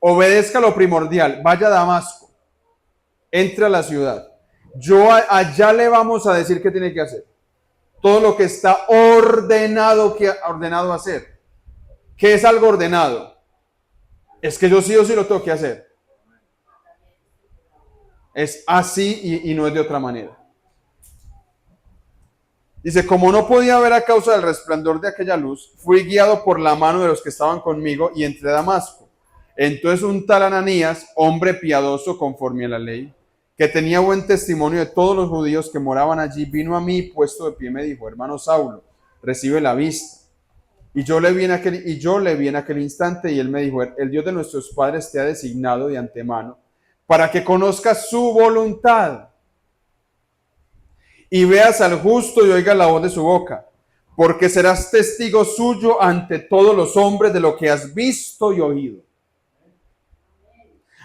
obedezca lo primordial, vaya a Damasco, entre a la ciudad. Allá le vamos a decir qué tiene que hacer. Todo lo que está ordenado hacer. ¿Qué es algo ordenado? Es que yo sí o sí lo tengo que hacer. Es así y no es de otra manera. Dice, como no podía ver a causa del resplandor de aquella luz, fui guiado por la mano de los que estaban conmigo y entré a Damasco. Entonces un tal Ananías, hombre piadoso conforme a la ley, que tenía buen testimonio de todos los judíos que moraban allí, vino a mí puesto de pie y me dijo: hermano Saulo, recibe la vista. Y yo le vi en aquel instante, y él me dijo: el Dios de nuestros padres te ha designado de antemano para que conozcas su voluntad y veas al justo y oigas la voz de su boca, porque serás testigo suyo ante todos los hombres de lo que has visto y oído.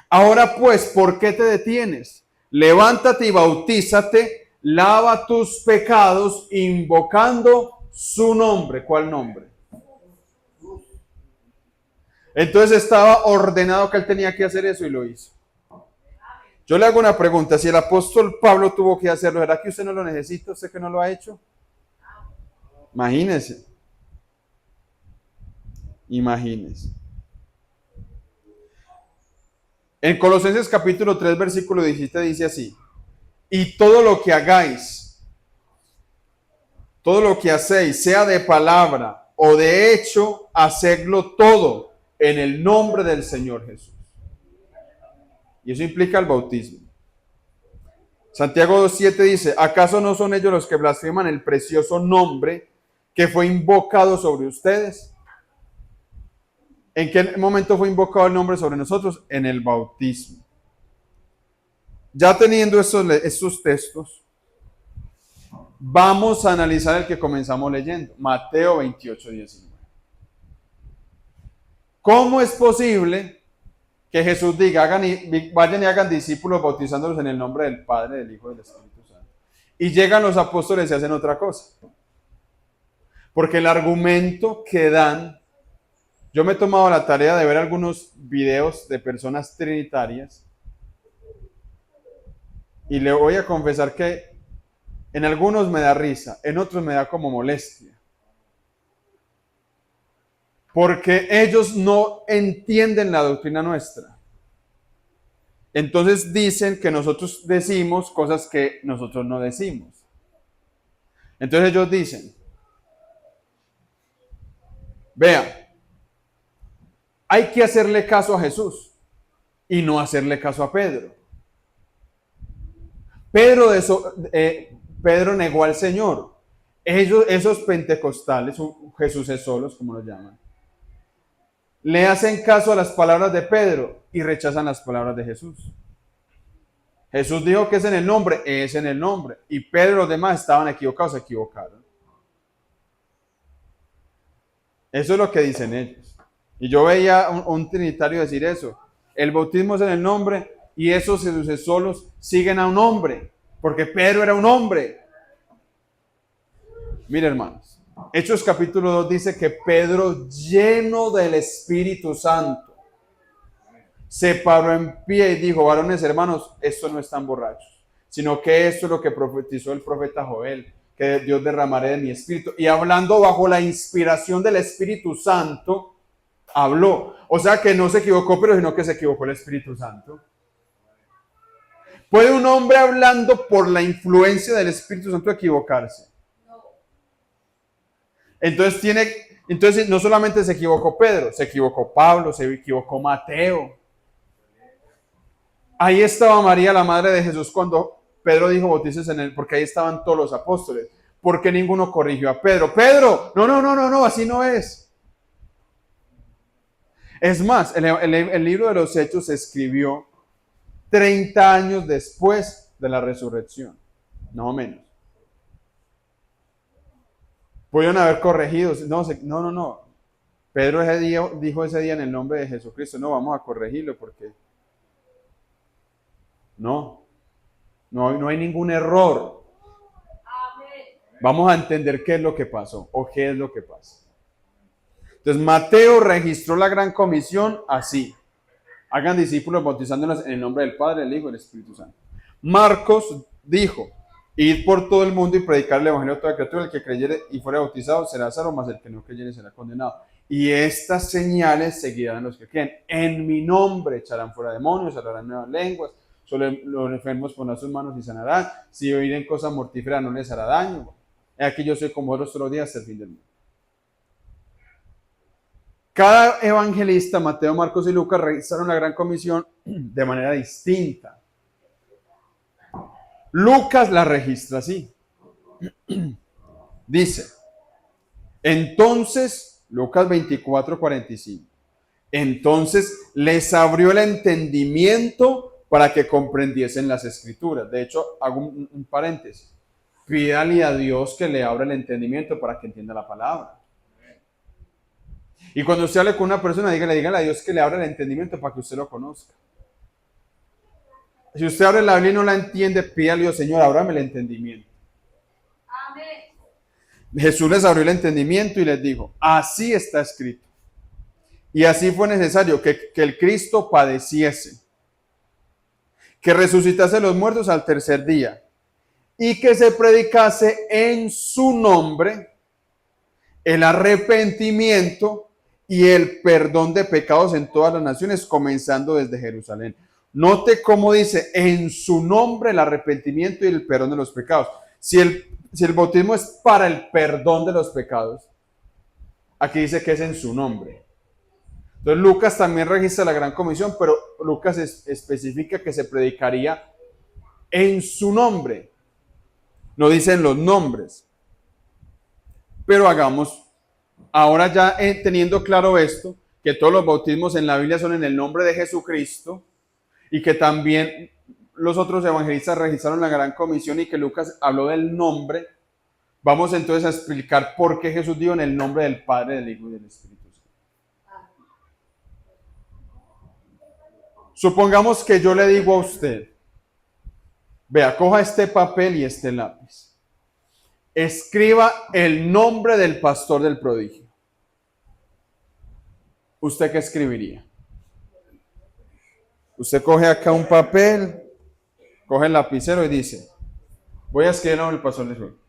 Ahora pues, ¿por qué te detienes? Levántate y bautízate, lava tus pecados, invocando su nombre. ¿Cuál nombre? Entonces estaba ordenado que él tenía que hacer eso y lo hizo. Yo le hago una pregunta: si el apóstol Pablo tuvo que hacerlo, ¿será que usted no lo necesita? ¿Usted que no lo ha hecho? Imagínese. Imagínese. En Colosenses capítulo 3, versículo 17 dice así: y todo lo que hagáis, todo lo que hacéis, sea de palabra o de hecho, hacedlo todo en el nombre del Señor Jesús. Y eso implica el bautismo. Santiago 2:7 dice: ¿acaso no son ellos los que blasfeman el precioso nombre que fue invocado sobre ustedes? ¿En qué momento fue invocado el nombre sobre nosotros? En el bautismo. Ya teniendo estos textos, vamos a analizar el que comenzamos leyendo, Mateo 28:19. ¿Cómo es posible que Jesús diga: vayan y hagan discípulos bautizándolos en el nombre del Padre, del Hijo y del Espíritu Santo? Y llegan los apóstoles y hacen otra cosa. Porque el argumento que dan, yo me he tomado la tarea de ver algunos videos de personas trinitarias y le voy a confesar que en algunos me da risa, en otros me da como molestia. Porque ellos no entienden la doctrina nuestra. Entonces dicen que nosotros decimos cosas que nosotros no decimos. Entonces ellos dicen: vea, hay que hacerle caso a Jesús y no hacerle caso a Pedro. Pedro negó al Señor. Esos pentecostales, Jesús es solos, como lo llaman, le hacen caso a las palabras de Pedro y rechazan las palabras de Jesús. Jesús dijo que es en el nombre, es en el nombre. Y Pedro y los demás estaban equivocados, se equivocaron. Eso es lo que dicen ellos. Y yo veía un trinitario decir eso: el bautismo es en el nombre, y esos Jesús solos siguen a un hombre, porque Pedro era un hombre. Mire, hermanos, Hechos capítulo 2 dice que Pedro, lleno del Espíritu Santo, se paró en pie y dijo: varones hermanos, estos no están borrachos, sino que esto es lo que profetizó el profeta Joel, que Dios derramaré de mi espíritu. Y hablando bajo la inspiración del Espíritu Santo, habló. O sea que no se equivocó, pero sino que se equivocó el Espíritu Santo. ¿Puede un hombre hablando por la influencia del Espíritu Santo equivocarse? Entonces no solamente se equivocó Pedro, se equivocó Pablo, se equivocó Mateo. Ahí estaba María, la madre de Jesús, cuando Pedro dijo: bautícese en él, porque ahí estaban todos los apóstoles. ¿Por qué ninguno corrigió a Pedro? Pedro, no, así no es. Es más, el libro de los Hechos se escribió 30 años después de la resurrección, no menos. Pudieron haber corregido. No. Pedro dijo ese día en el nombre de Jesucristo: no, vamos a corregirlo porque no hay ningún error. Vamos a entender qué es lo que pasó o qué es lo que pasa. Entonces Mateo registró la gran comisión así: hagan discípulos bautizándolos en el nombre del Padre, del Hijo y del Espíritu Santo. Marcos dijo: id por todo el mundo y predicar el evangelio a toda criatura. El que creyere y fuere bautizado será salvo, mas el que no creyere será condenado. Y estas señales seguirán a los que creen: en mi nombre echarán fuera demonios, hablarán nuevas lenguas, sobre los enfermos pondrán sus manos y sanarán, si oiren cosas mortíferas no les hará daño. Aquí yo soy con vosotros todos los días hasta el fin del mundo. Cada evangelista, Mateo, Marcos y Lucas, realizaron la gran comisión de manera distinta. Lucas la registra así. Dice, entonces, Lucas 24:45, entonces les abrió el entendimiento para que comprendiesen las escrituras. De hecho, hago un paréntesis. Pídale a Dios que le abra el entendimiento para que entienda la palabra. Y cuando usted hable con una persona, dígale a Dios que le abra el entendimiento para que usted lo conozca. Si usted abre la Biblia y no la entiende, pídale a Dios, Señor, ábrame el entendimiento. Amén. Jesús les abrió el entendimiento y les dijo, así está escrito. Y así fue necesario que el Cristo padeciese, que resucitase a los muertos al tercer día y que se predicase en su nombre el arrepentimiento y el perdón de pecados en todas las naciones, comenzando desde Jerusalén. Note cómo dice, en su nombre el arrepentimiento y el perdón de los pecados. Si el bautismo es para el perdón de los pecados, aquí dice que es en su nombre. Entonces Lucas también registra la gran comisión, pero Lucas especifica que se predicaría en su nombre. No dicen los nombres. Pero hagamos, ahora ya teniendo claro esto, que todos los bautismos en la Biblia son en el nombre de Jesucristo y que también los otros evangelistas registraron la gran comisión y que Lucas habló del nombre, vamos entonces a explicar por qué Jesús dijo en el nombre del Padre, del Hijo y del Espíritu Santo. Supongamos que yo le digo a usted, vea, coja este papel y este lápiz. Escriba el nombre del pastor del prodigio. ¿Usted qué escribiría? Usted coge acá un papel, coge el lapicero y dice, voy a escribir el nombre del pastor del prodigio.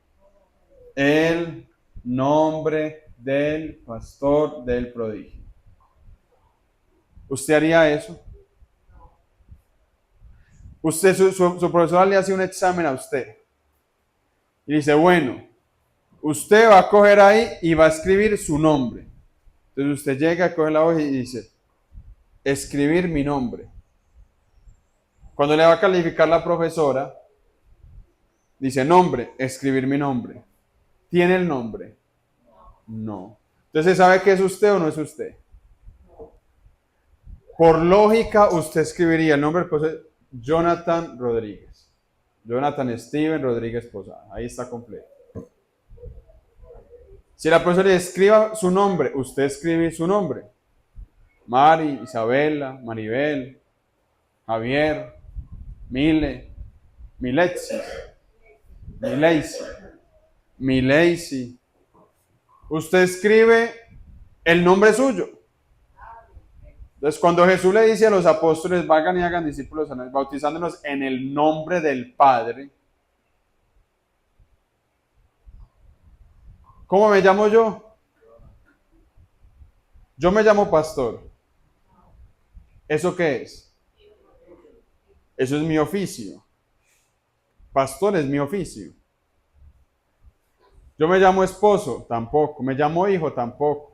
El nombre del pastor del prodigio. ¿Usted haría eso? Usted, su profesor le hace un examen a usted. Y dice, bueno, usted va a coger ahí y va a escribir su nombre. Entonces usted llega, coge la hoja y dice, escribir mi nombre. Cuando le va a calificar la profesora, dice nombre, escribir mi nombre. ¿Tiene el nombre? No. Entonces, ¿sabe qué es usted o no es usted? Por lógica, usted escribiría el nombre del profesor Jonathan Rodríguez. Jonathan Steven Rodríguez Posada. Ahí está completo. Si la profesora le escriba su nombre, usted escribe su nombre. Mari, Isabela, Maribel, Javier, Mile, Milexis, Mileisi. Usted escribe el nombre suyo. Entonces, cuando Jesús le dice a los apóstoles, vayan y hagan discípulos, bautizándonos en el nombre del Padre, ¿cómo me llamo yo? Yo me llamo pastor. ¿Eso qué es? Eso es mi oficio. Pastor es mi oficio. Yo me llamo esposo, tampoco. Me llamo hijo, tampoco.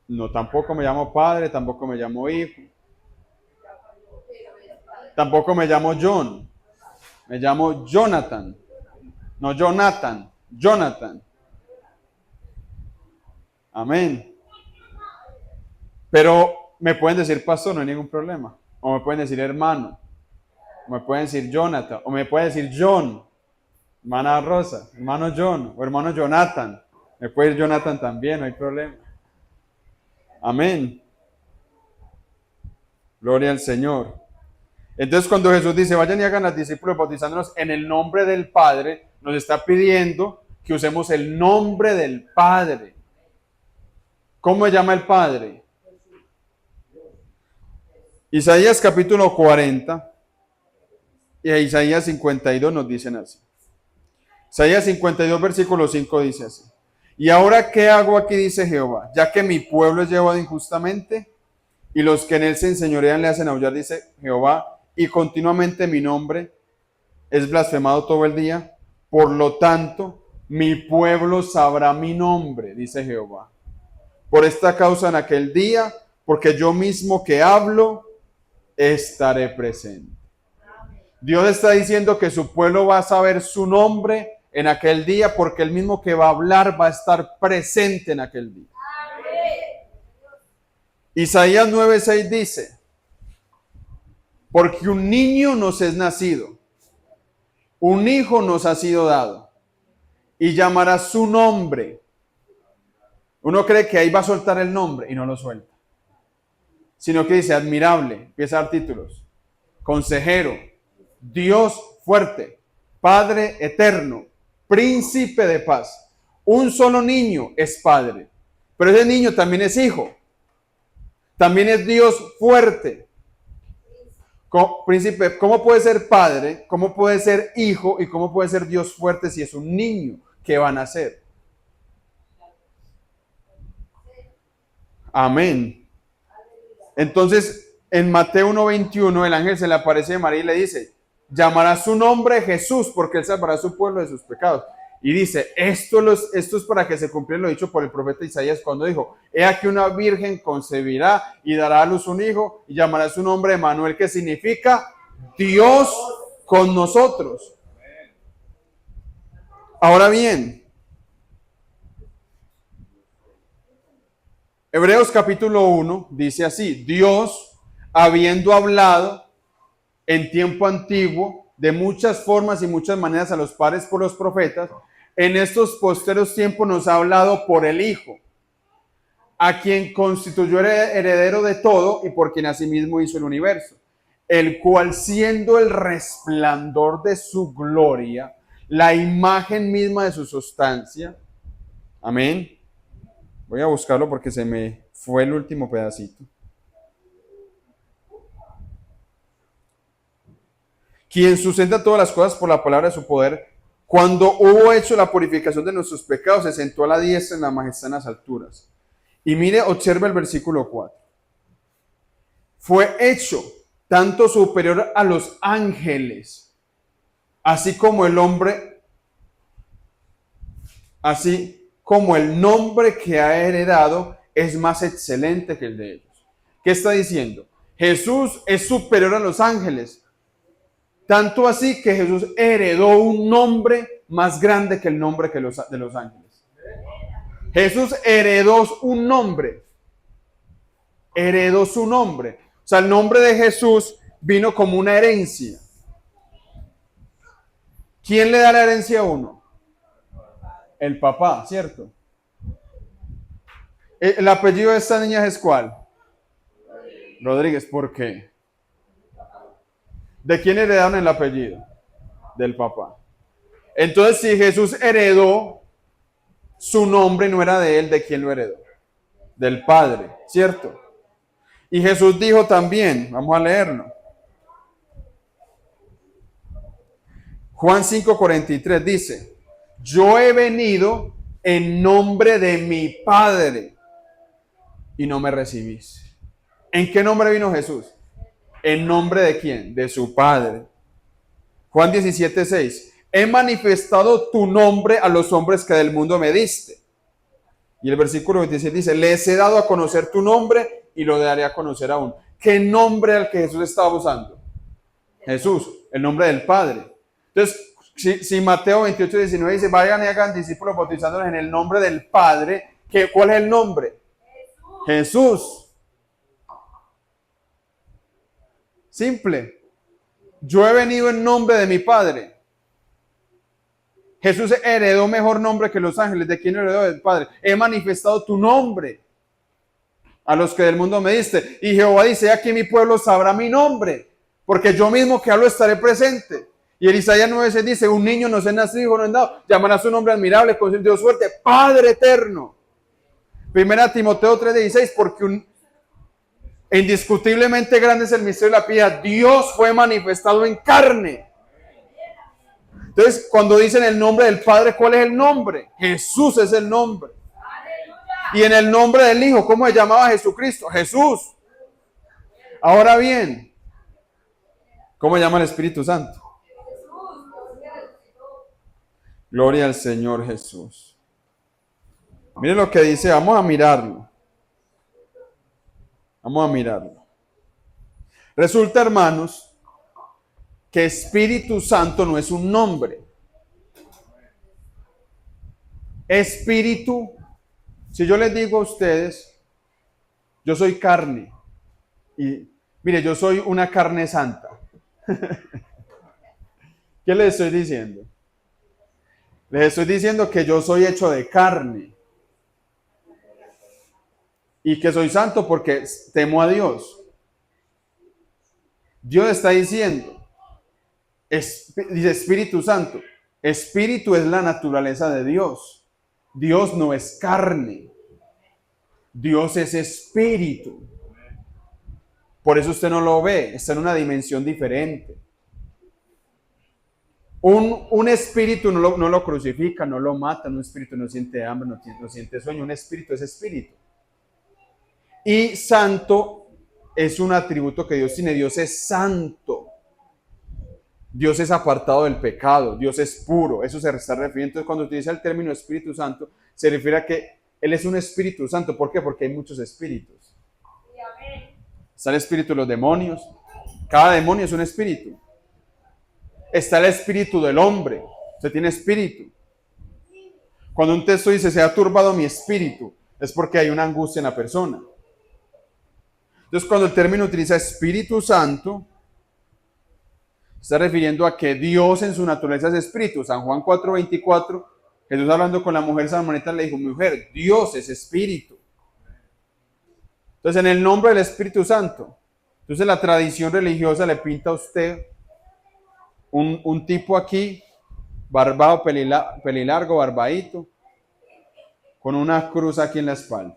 No, tampoco me llamo padre, tampoco me llamo hijo. Tampoco me llamo John. Me llamo Jonathan. No, Jonathan. Amén. Pero me pueden decir pastor, no hay ningún problema. O me pueden decir hermano. O me pueden decir Jonathan. O me pueden decir John. Hermana Rosa. Hermano John. O hermano Jonathan. Me puede ir Jonathan también, no hay problema. Amén. Gloria al Señor. Entonces cuando Jesús dice, vayan y hagan a discípulos bautizándonos en el nombre del Padre, nos está pidiendo que usemos el nombre del Padre. ¿Cómo se llama el Padre? Isaías capítulo 40 y Isaías 52 nos dicen así. Isaías 52 versículo 5 dice así. Y ahora, ¿qué hago aquí? Dice Jehová, ya que mi pueblo es llevado injustamente y los que en él se enseñorean le hacen aullar, dice Jehová, y continuamente mi nombre es blasfemado todo el día. Por lo tanto, mi pueblo sabrá mi nombre, dice Jehová. Por esta causa en aquel día, porque yo mismo que hablo, estaré presente. Dios está diciendo que su pueblo va a saber su nombre en aquel día, porque el mismo que va a hablar va a estar presente en aquel día. Isaías 9:6 dice: porque un niño nos es nacido, un hijo nos ha sido dado, y llamará su nombre. Uno cree que ahí va a soltar el nombre y no lo suelta, sino que dice admirable, empieza a dar títulos: consejero, Dios fuerte, Padre eterno, príncipe de paz. Un solo niño es padre, pero ese niño también es hijo, también es Dios fuerte. Príncipe, ¿cómo puede ser padre? ¿Cómo puede ser hijo? ¿Y cómo puede ser Dios fuerte si es un niño que va a nacer? Amén. Entonces, en Mateo 1:21, el ángel se le aparece a María y le dice: llamará su nombre Jesús, porque él salvará a su pueblo de sus pecados. Y dice: esto es para que se cumpliera lo dicho por el profeta Isaías cuando dijo: he aquí una virgen concebirá y dará a luz un hijo y llamará su nombre Emmanuel, que significa Dios con nosotros. Ahora bien, Hebreos capítulo 1 dice así: Dios, habiendo hablado en tiempo antiguo de muchas formas y muchas maneras a los padres por los profetas, en estos posteros tiempos nos ha hablado por el Hijo, a quien constituyó heredero de todo y por quien asimismo hizo el universo, el cual, siendo el resplandor de su gloria, la imagen misma de su sustancia. Amén. Voy a buscarlo porque se me fue el último pedacito. Quien sustenta todas las cosas por la palabra de su poder, cuando hubo hecho la purificación de nuestros pecados, se sentó a la diestra en la majestad en las alturas. Y mire, observa el versículo 4. Fue hecho tanto superior a los ángeles, así como el nombre que ha heredado es más excelente que el de ellos. ¿Qué está diciendo? Jesús es superior a los ángeles. Tanto así que Jesús heredó un nombre más grande que el nombre de los ángeles. Jesús heredó un nombre. Heredó su nombre. O sea, el nombre de Jesús vino como una herencia. ¿Quién le da la herencia a uno? El papá, ¿cierto? ¿El apellido de esta niña es cuál? Rodríguez. ¿Por qué? ¿De quién heredaron el apellido? Del papá. Entonces, si Jesús heredó, su nombre no era de él, ¿de quién lo heredó? Del Padre, ¿cierto? Y Jesús dijo también, vamos a leerlo. Juan 5:43 dice: yo he venido en nombre de mi Padre y no me recibís. ¿En qué nombre vino Jesús? ¿En nombre de quién? De su Padre. Juan 17:6. He manifestado tu nombre a los hombres que del mundo me diste. Y el versículo 27 dice: les he dado a conocer tu nombre y lo daré a conocer aún. ¿Qué nombre al que Jesús estaba usando? Jesús, el nombre del Padre. Entonces, si Mateo 28:19 dice: vayan y hagan discípulos bautizándolos en el nombre del Padre, ¿cuál es el nombre? Jesús. Simple. Yo he venido en nombre de mi Padre. Jesús heredó mejor nombre que los ángeles. ¿De quién heredó? Del Padre. He manifestado tu nombre a los que del mundo me diste. Y Jehová dice: aquí mi pueblo sabrá mi nombre, porque yo mismo que hablo estaré presente. Y en Isaías 9:6 dice: un niño nos es nacido, hijo nos es dado, llamará su nombre admirable, con Dios fuerte, Padre eterno. Primera Timoteo 3:16, porque indiscutiblemente grande es el misterio de la piedad. Dios fue manifestado en carne. Entonces, cuando dicen el nombre del Padre, ¿cuál es el nombre? Jesús es el nombre. Y en el nombre del Hijo, ¿cómo se llamaba Jesucristo? Jesús. Ahora bien, ¿cómo se llama el Espíritu Santo? Gloria al Señor Jesús. Miren lo que dice, vamos a mirarlo. Vamos a mirarlo. Resulta, hermanos, que Espíritu Santo no es un nombre. Espíritu, si yo les digo a ustedes, yo soy carne, y mire, yo soy una carne santa. ¿Qué les estoy diciendo? Les estoy diciendo que yo soy hecho de carne y que soy santo porque temo a Dios. Dios está diciendo, dice Espíritu Santo, Espíritu es la naturaleza de Dios. Dios no es carne, Dios es espíritu. Por eso usted no lo ve, está en una dimensión diferente. Un espíritu no lo crucifica, no lo mata, un espíritu no siente hambre, no siente sueño, un espíritu es espíritu. Y santo es un atributo que Dios tiene, Dios es santo. Dios es apartado del pecado, Dios es puro, eso se está refiriendo. Entonces, cuando utiliza el término Espíritu Santo, se refiere a que Él es un Espíritu Santo. ¿Por qué? Porque hay muchos espíritus. Está el espíritu de los demonios, cada demonio es un espíritu. Está el espíritu del hombre, usted tiene espíritu. Cuando un texto dice, se ha turbado mi espíritu, es porque hay una angustia en la persona. Entonces, cuando el término utiliza Espíritu Santo, está refiriendo a que Dios en su naturaleza es espíritu. San Juan 4:24, Jesús hablando con la mujer samaritana le dijo, mujer, Dios es espíritu. Entonces, en el nombre del Espíritu Santo, entonces la tradición religiosa le pinta a usted un tipo aquí, barbado, pelilargo, barbadito, con una cruz aquí en la espalda.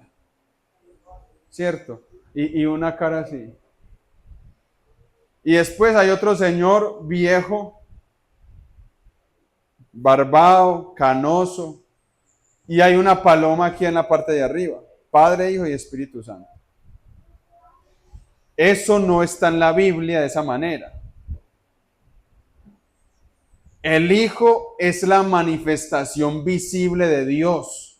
¿Cierto? Y una cara así. Y después hay otro señor viejo, barbado, canoso, y hay una paloma aquí en la parte de arriba. Padre, Hijo y Espíritu Santo. Eso no está en la Biblia de esa manera. El Hijo es la manifestación visible de Dios.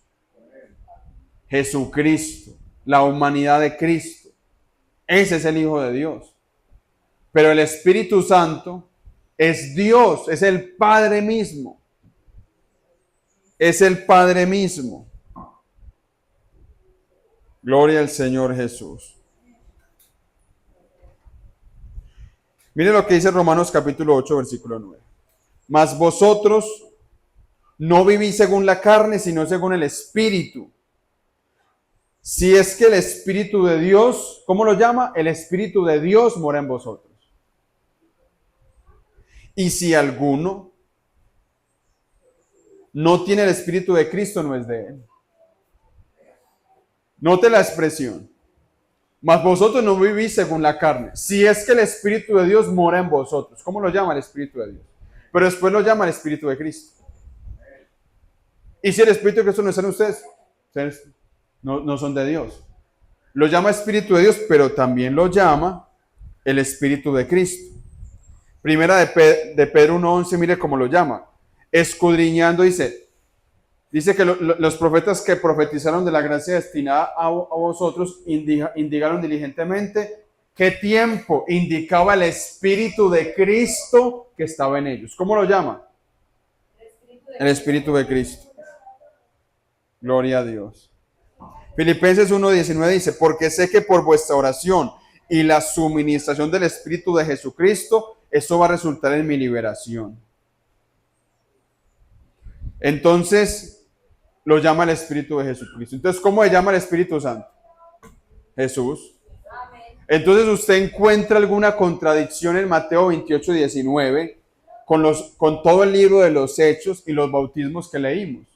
Jesucristo, la humanidad de Cristo. Ese es el Hijo de Dios. Pero el Espíritu Santo es Dios, es el Padre mismo. Es el Padre mismo. Gloria al Señor Jesús. Mire lo que dice Romanos capítulo 8, versículo 9. Mas vosotros no vivís según la carne, sino según el Espíritu. Si es que el Espíritu de Dios, ¿cómo lo llama? El Espíritu de Dios mora en vosotros. Y si alguno no tiene el Espíritu de Cristo, no es de él. Note la expresión. Mas vosotros no vivís según la carne. Si es que el Espíritu de Dios mora en vosotros. ¿Cómo lo llama el Espíritu de Dios? Pero después lo llama el Espíritu de Cristo. Y si el Espíritu de Cristo no está en ustedes, ustedes no son de Dios. Lo llama Espíritu de Dios, pero también lo llama el Espíritu de Cristo. Primera de Pedro 1:11, mire cómo lo llama. Escudriñando, dice que los profetas que profetizaron de la gracia destinada a vosotros indicaron diligentemente qué tiempo indicaba el Espíritu de Cristo que estaba en ellos. ¿Cómo lo llama? El Espíritu de Cristo. Gloria a Dios. Filipenses 1:19 dice, porque sé que por vuestra oración y la suministración del Espíritu de Jesucristo, eso va a resultar en mi liberación. Entonces, lo llama el Espíritu de Jesucristo. Entonces, ¿cómo le llama el Espíritu Santo? Jesús. Entonces, ¿usted encuentra alguna contradicción en Mateo 28:19 con todo el libro de los Hechos y los bautismos que leímos?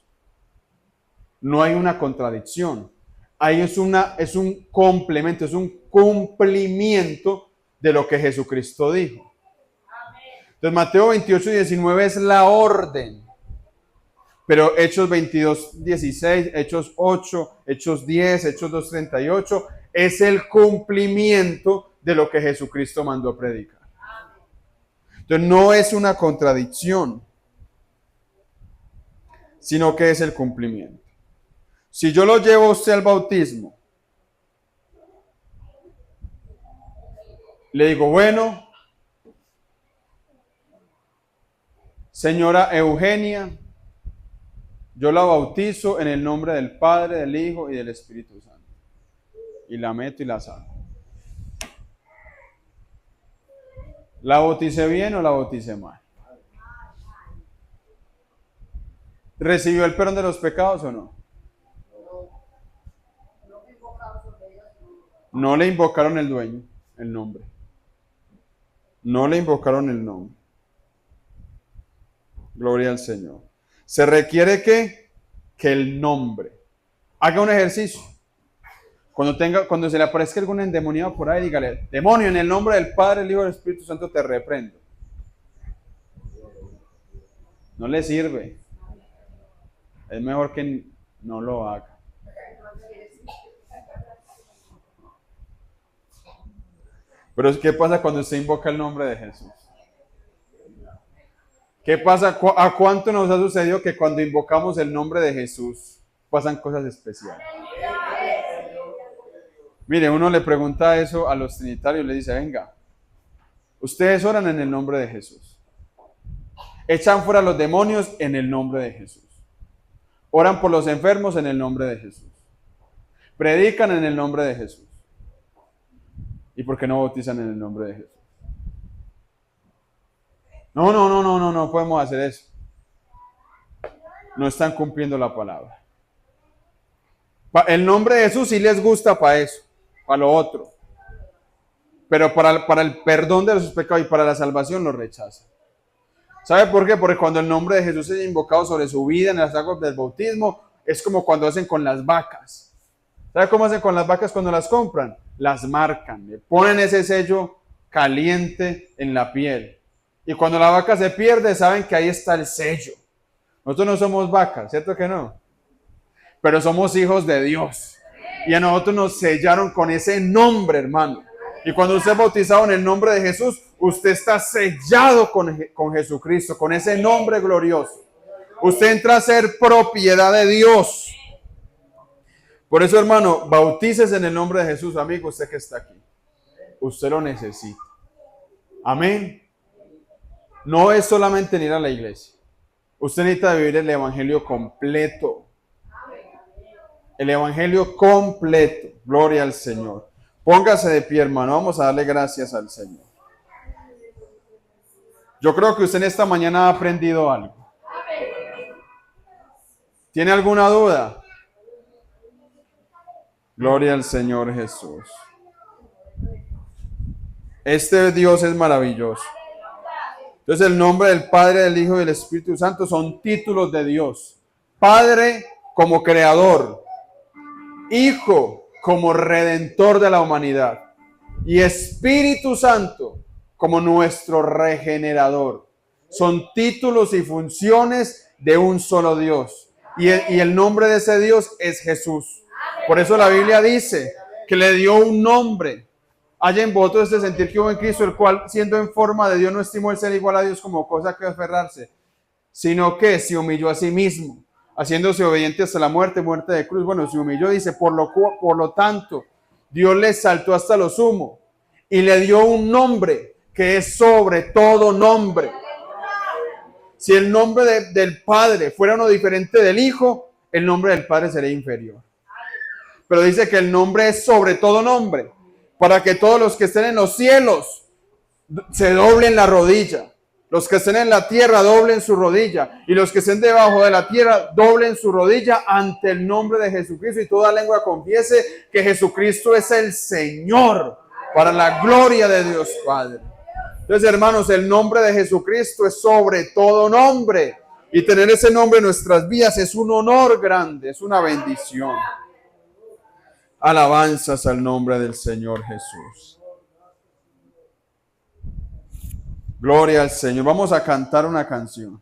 No hay una contradicción. Ahí es un complemento, es un cumplimiento de lo que Jesucristo dijo. Entonces, Mateo 28:19 es la orden. Pero Hechos 22:16, Hechos 8, Hechos 10, Hechos 2:38 es el cumplimiento de lo que Jesucristo mandó a predicar. Entonces no es una contradicción, sino que es el cumplimiento. Si yo lo llevo a usted al bautismo, le digo, bueno, Señora Eugenia, yo la bautizo en el nombre del Padre, del Hijo y del Espíritu Santo. Y la meto y la saco. ¿La bauticé bien o la bauticé mal? ¿Recibió el perdón de los pecados o no? No le invocaron el dueño, el nombre. No le invocaron el nombre. Gloria al Señor. Se requiere que el nombre. Haga un ejercicio. Cuando se le aparezca algún endemoniado por ahí, dígale, demonio, en el nombre del Padre, el Hijo y del Espíritu Santo te reprendo. No le sirve. Es mejor que no lo haga. Pero ¿qué pasa cuando usted invoca el nombre de Jesús? ¿Qué pasa? ¿A cuánto nos ha sucedido que cuando invocamos el nombre de Jesús pasan cosas especiales? Mire, uno le pregunta eso a los trinitarios, le dice, venga, ustedes oran en el nombre de Jesús. Echan fuera los demonios en el nombre de Jesús. Oran por los enfermos en el nombre de Jesús. Predican en el nombre de Jesús. ¿Y por qué no bautizan en el nombre de Jesús? No podemos hacer eso. No están cumpliendo la palabra. El nombre de Jesús sí les gusta para eso, para lo otro. Pero para el perdón de sus pecados y para la salvación lo rechazan. ¿Sabe por qué? Porque cuando el nombre de Jesús es invocado sobre su vida en las aguas del bautismo, es como cuando hacen con las vacas. ¿Sabe cómo hacen con las vacas cuando las compran? Las marcan, le ponen ese sello caliente en la piel. Y cuando la vaca se pierde, saben que ahí está el sello. Nosotros no somos vacas, ¿cierto que no? Pero somos hijos de Dios. Y a nosotros nos sellaron con ese nombre, hermano. Y cuando usted es bautizado en el nombre de Jesús, usted está sellado con Jesucristo, con ese nombre glorioso. Usted entra a ser propiedad de Dios. Por eso, hermano, bautícese en el nombre de Jesús, amigo, usted que está aquí. Usted lo necesita. Amén. No es solamente ir a la iglesia. Usted necesita vivir el evangelio completo. El evangelio completo. Gloria al Señor. Póngase de pie, hermano. Vamos a darle gracias al Señor. Yo creo que usted en esta mañana ha aprendido algo. ¿Tiene alguna duda? Gloria al Señor Jesús. Este Dios es maravilloso. Entonces el nombre del Padre, del Hijo y del Espíritu Santo son títulos de Dios. Padre como creador. Hijo como redentor de la humanidad. Y Espíritu Santo como nuestro regenerador. Son títulos y funciones de un solo Dios. Y el nombre de ese Dios es Jesús. Por eso la Biblia dice que le dio un nombre. Haya en vosotros este sentir que hubo en Cristo, el cual, siendo en forma de Dios, no estimó el ser igual a Dios como cosa que aferrarse, sino que se humilló a sí mismo, haciéndose obediente hasta la muerte, muerte de cruz. Bueno, se humilló, dice, por lo tanto, Dios le exaltó hasta lo sumo y le dio un nombre que es sobre todo nombre. Si el nombre del Padre fuera uno diferente del Hijo, el nombre del Padre sería inferior. Pero dice que el nombre es sobre todo nombre, para que todos los que estén en los cielos se doblen la rodilla. Los que estén en la tierra doblen su rodilla. Y los que estén debajo de la tierra doblen su rodilla ante el nombre de Jesucristo. Y toda lengua confiese que Jesucristo es el Señor, para la gloria de Dios Padre. Entonces, hermanos, el nombre de Jesucristo es sobre todo nombre. Y tener ese nombre en nuestras vidas es un honor grande, es una bendición. Alabanzas al nombre del Señor Jesús. Gloria al Señor. Vamos a cantar una canción.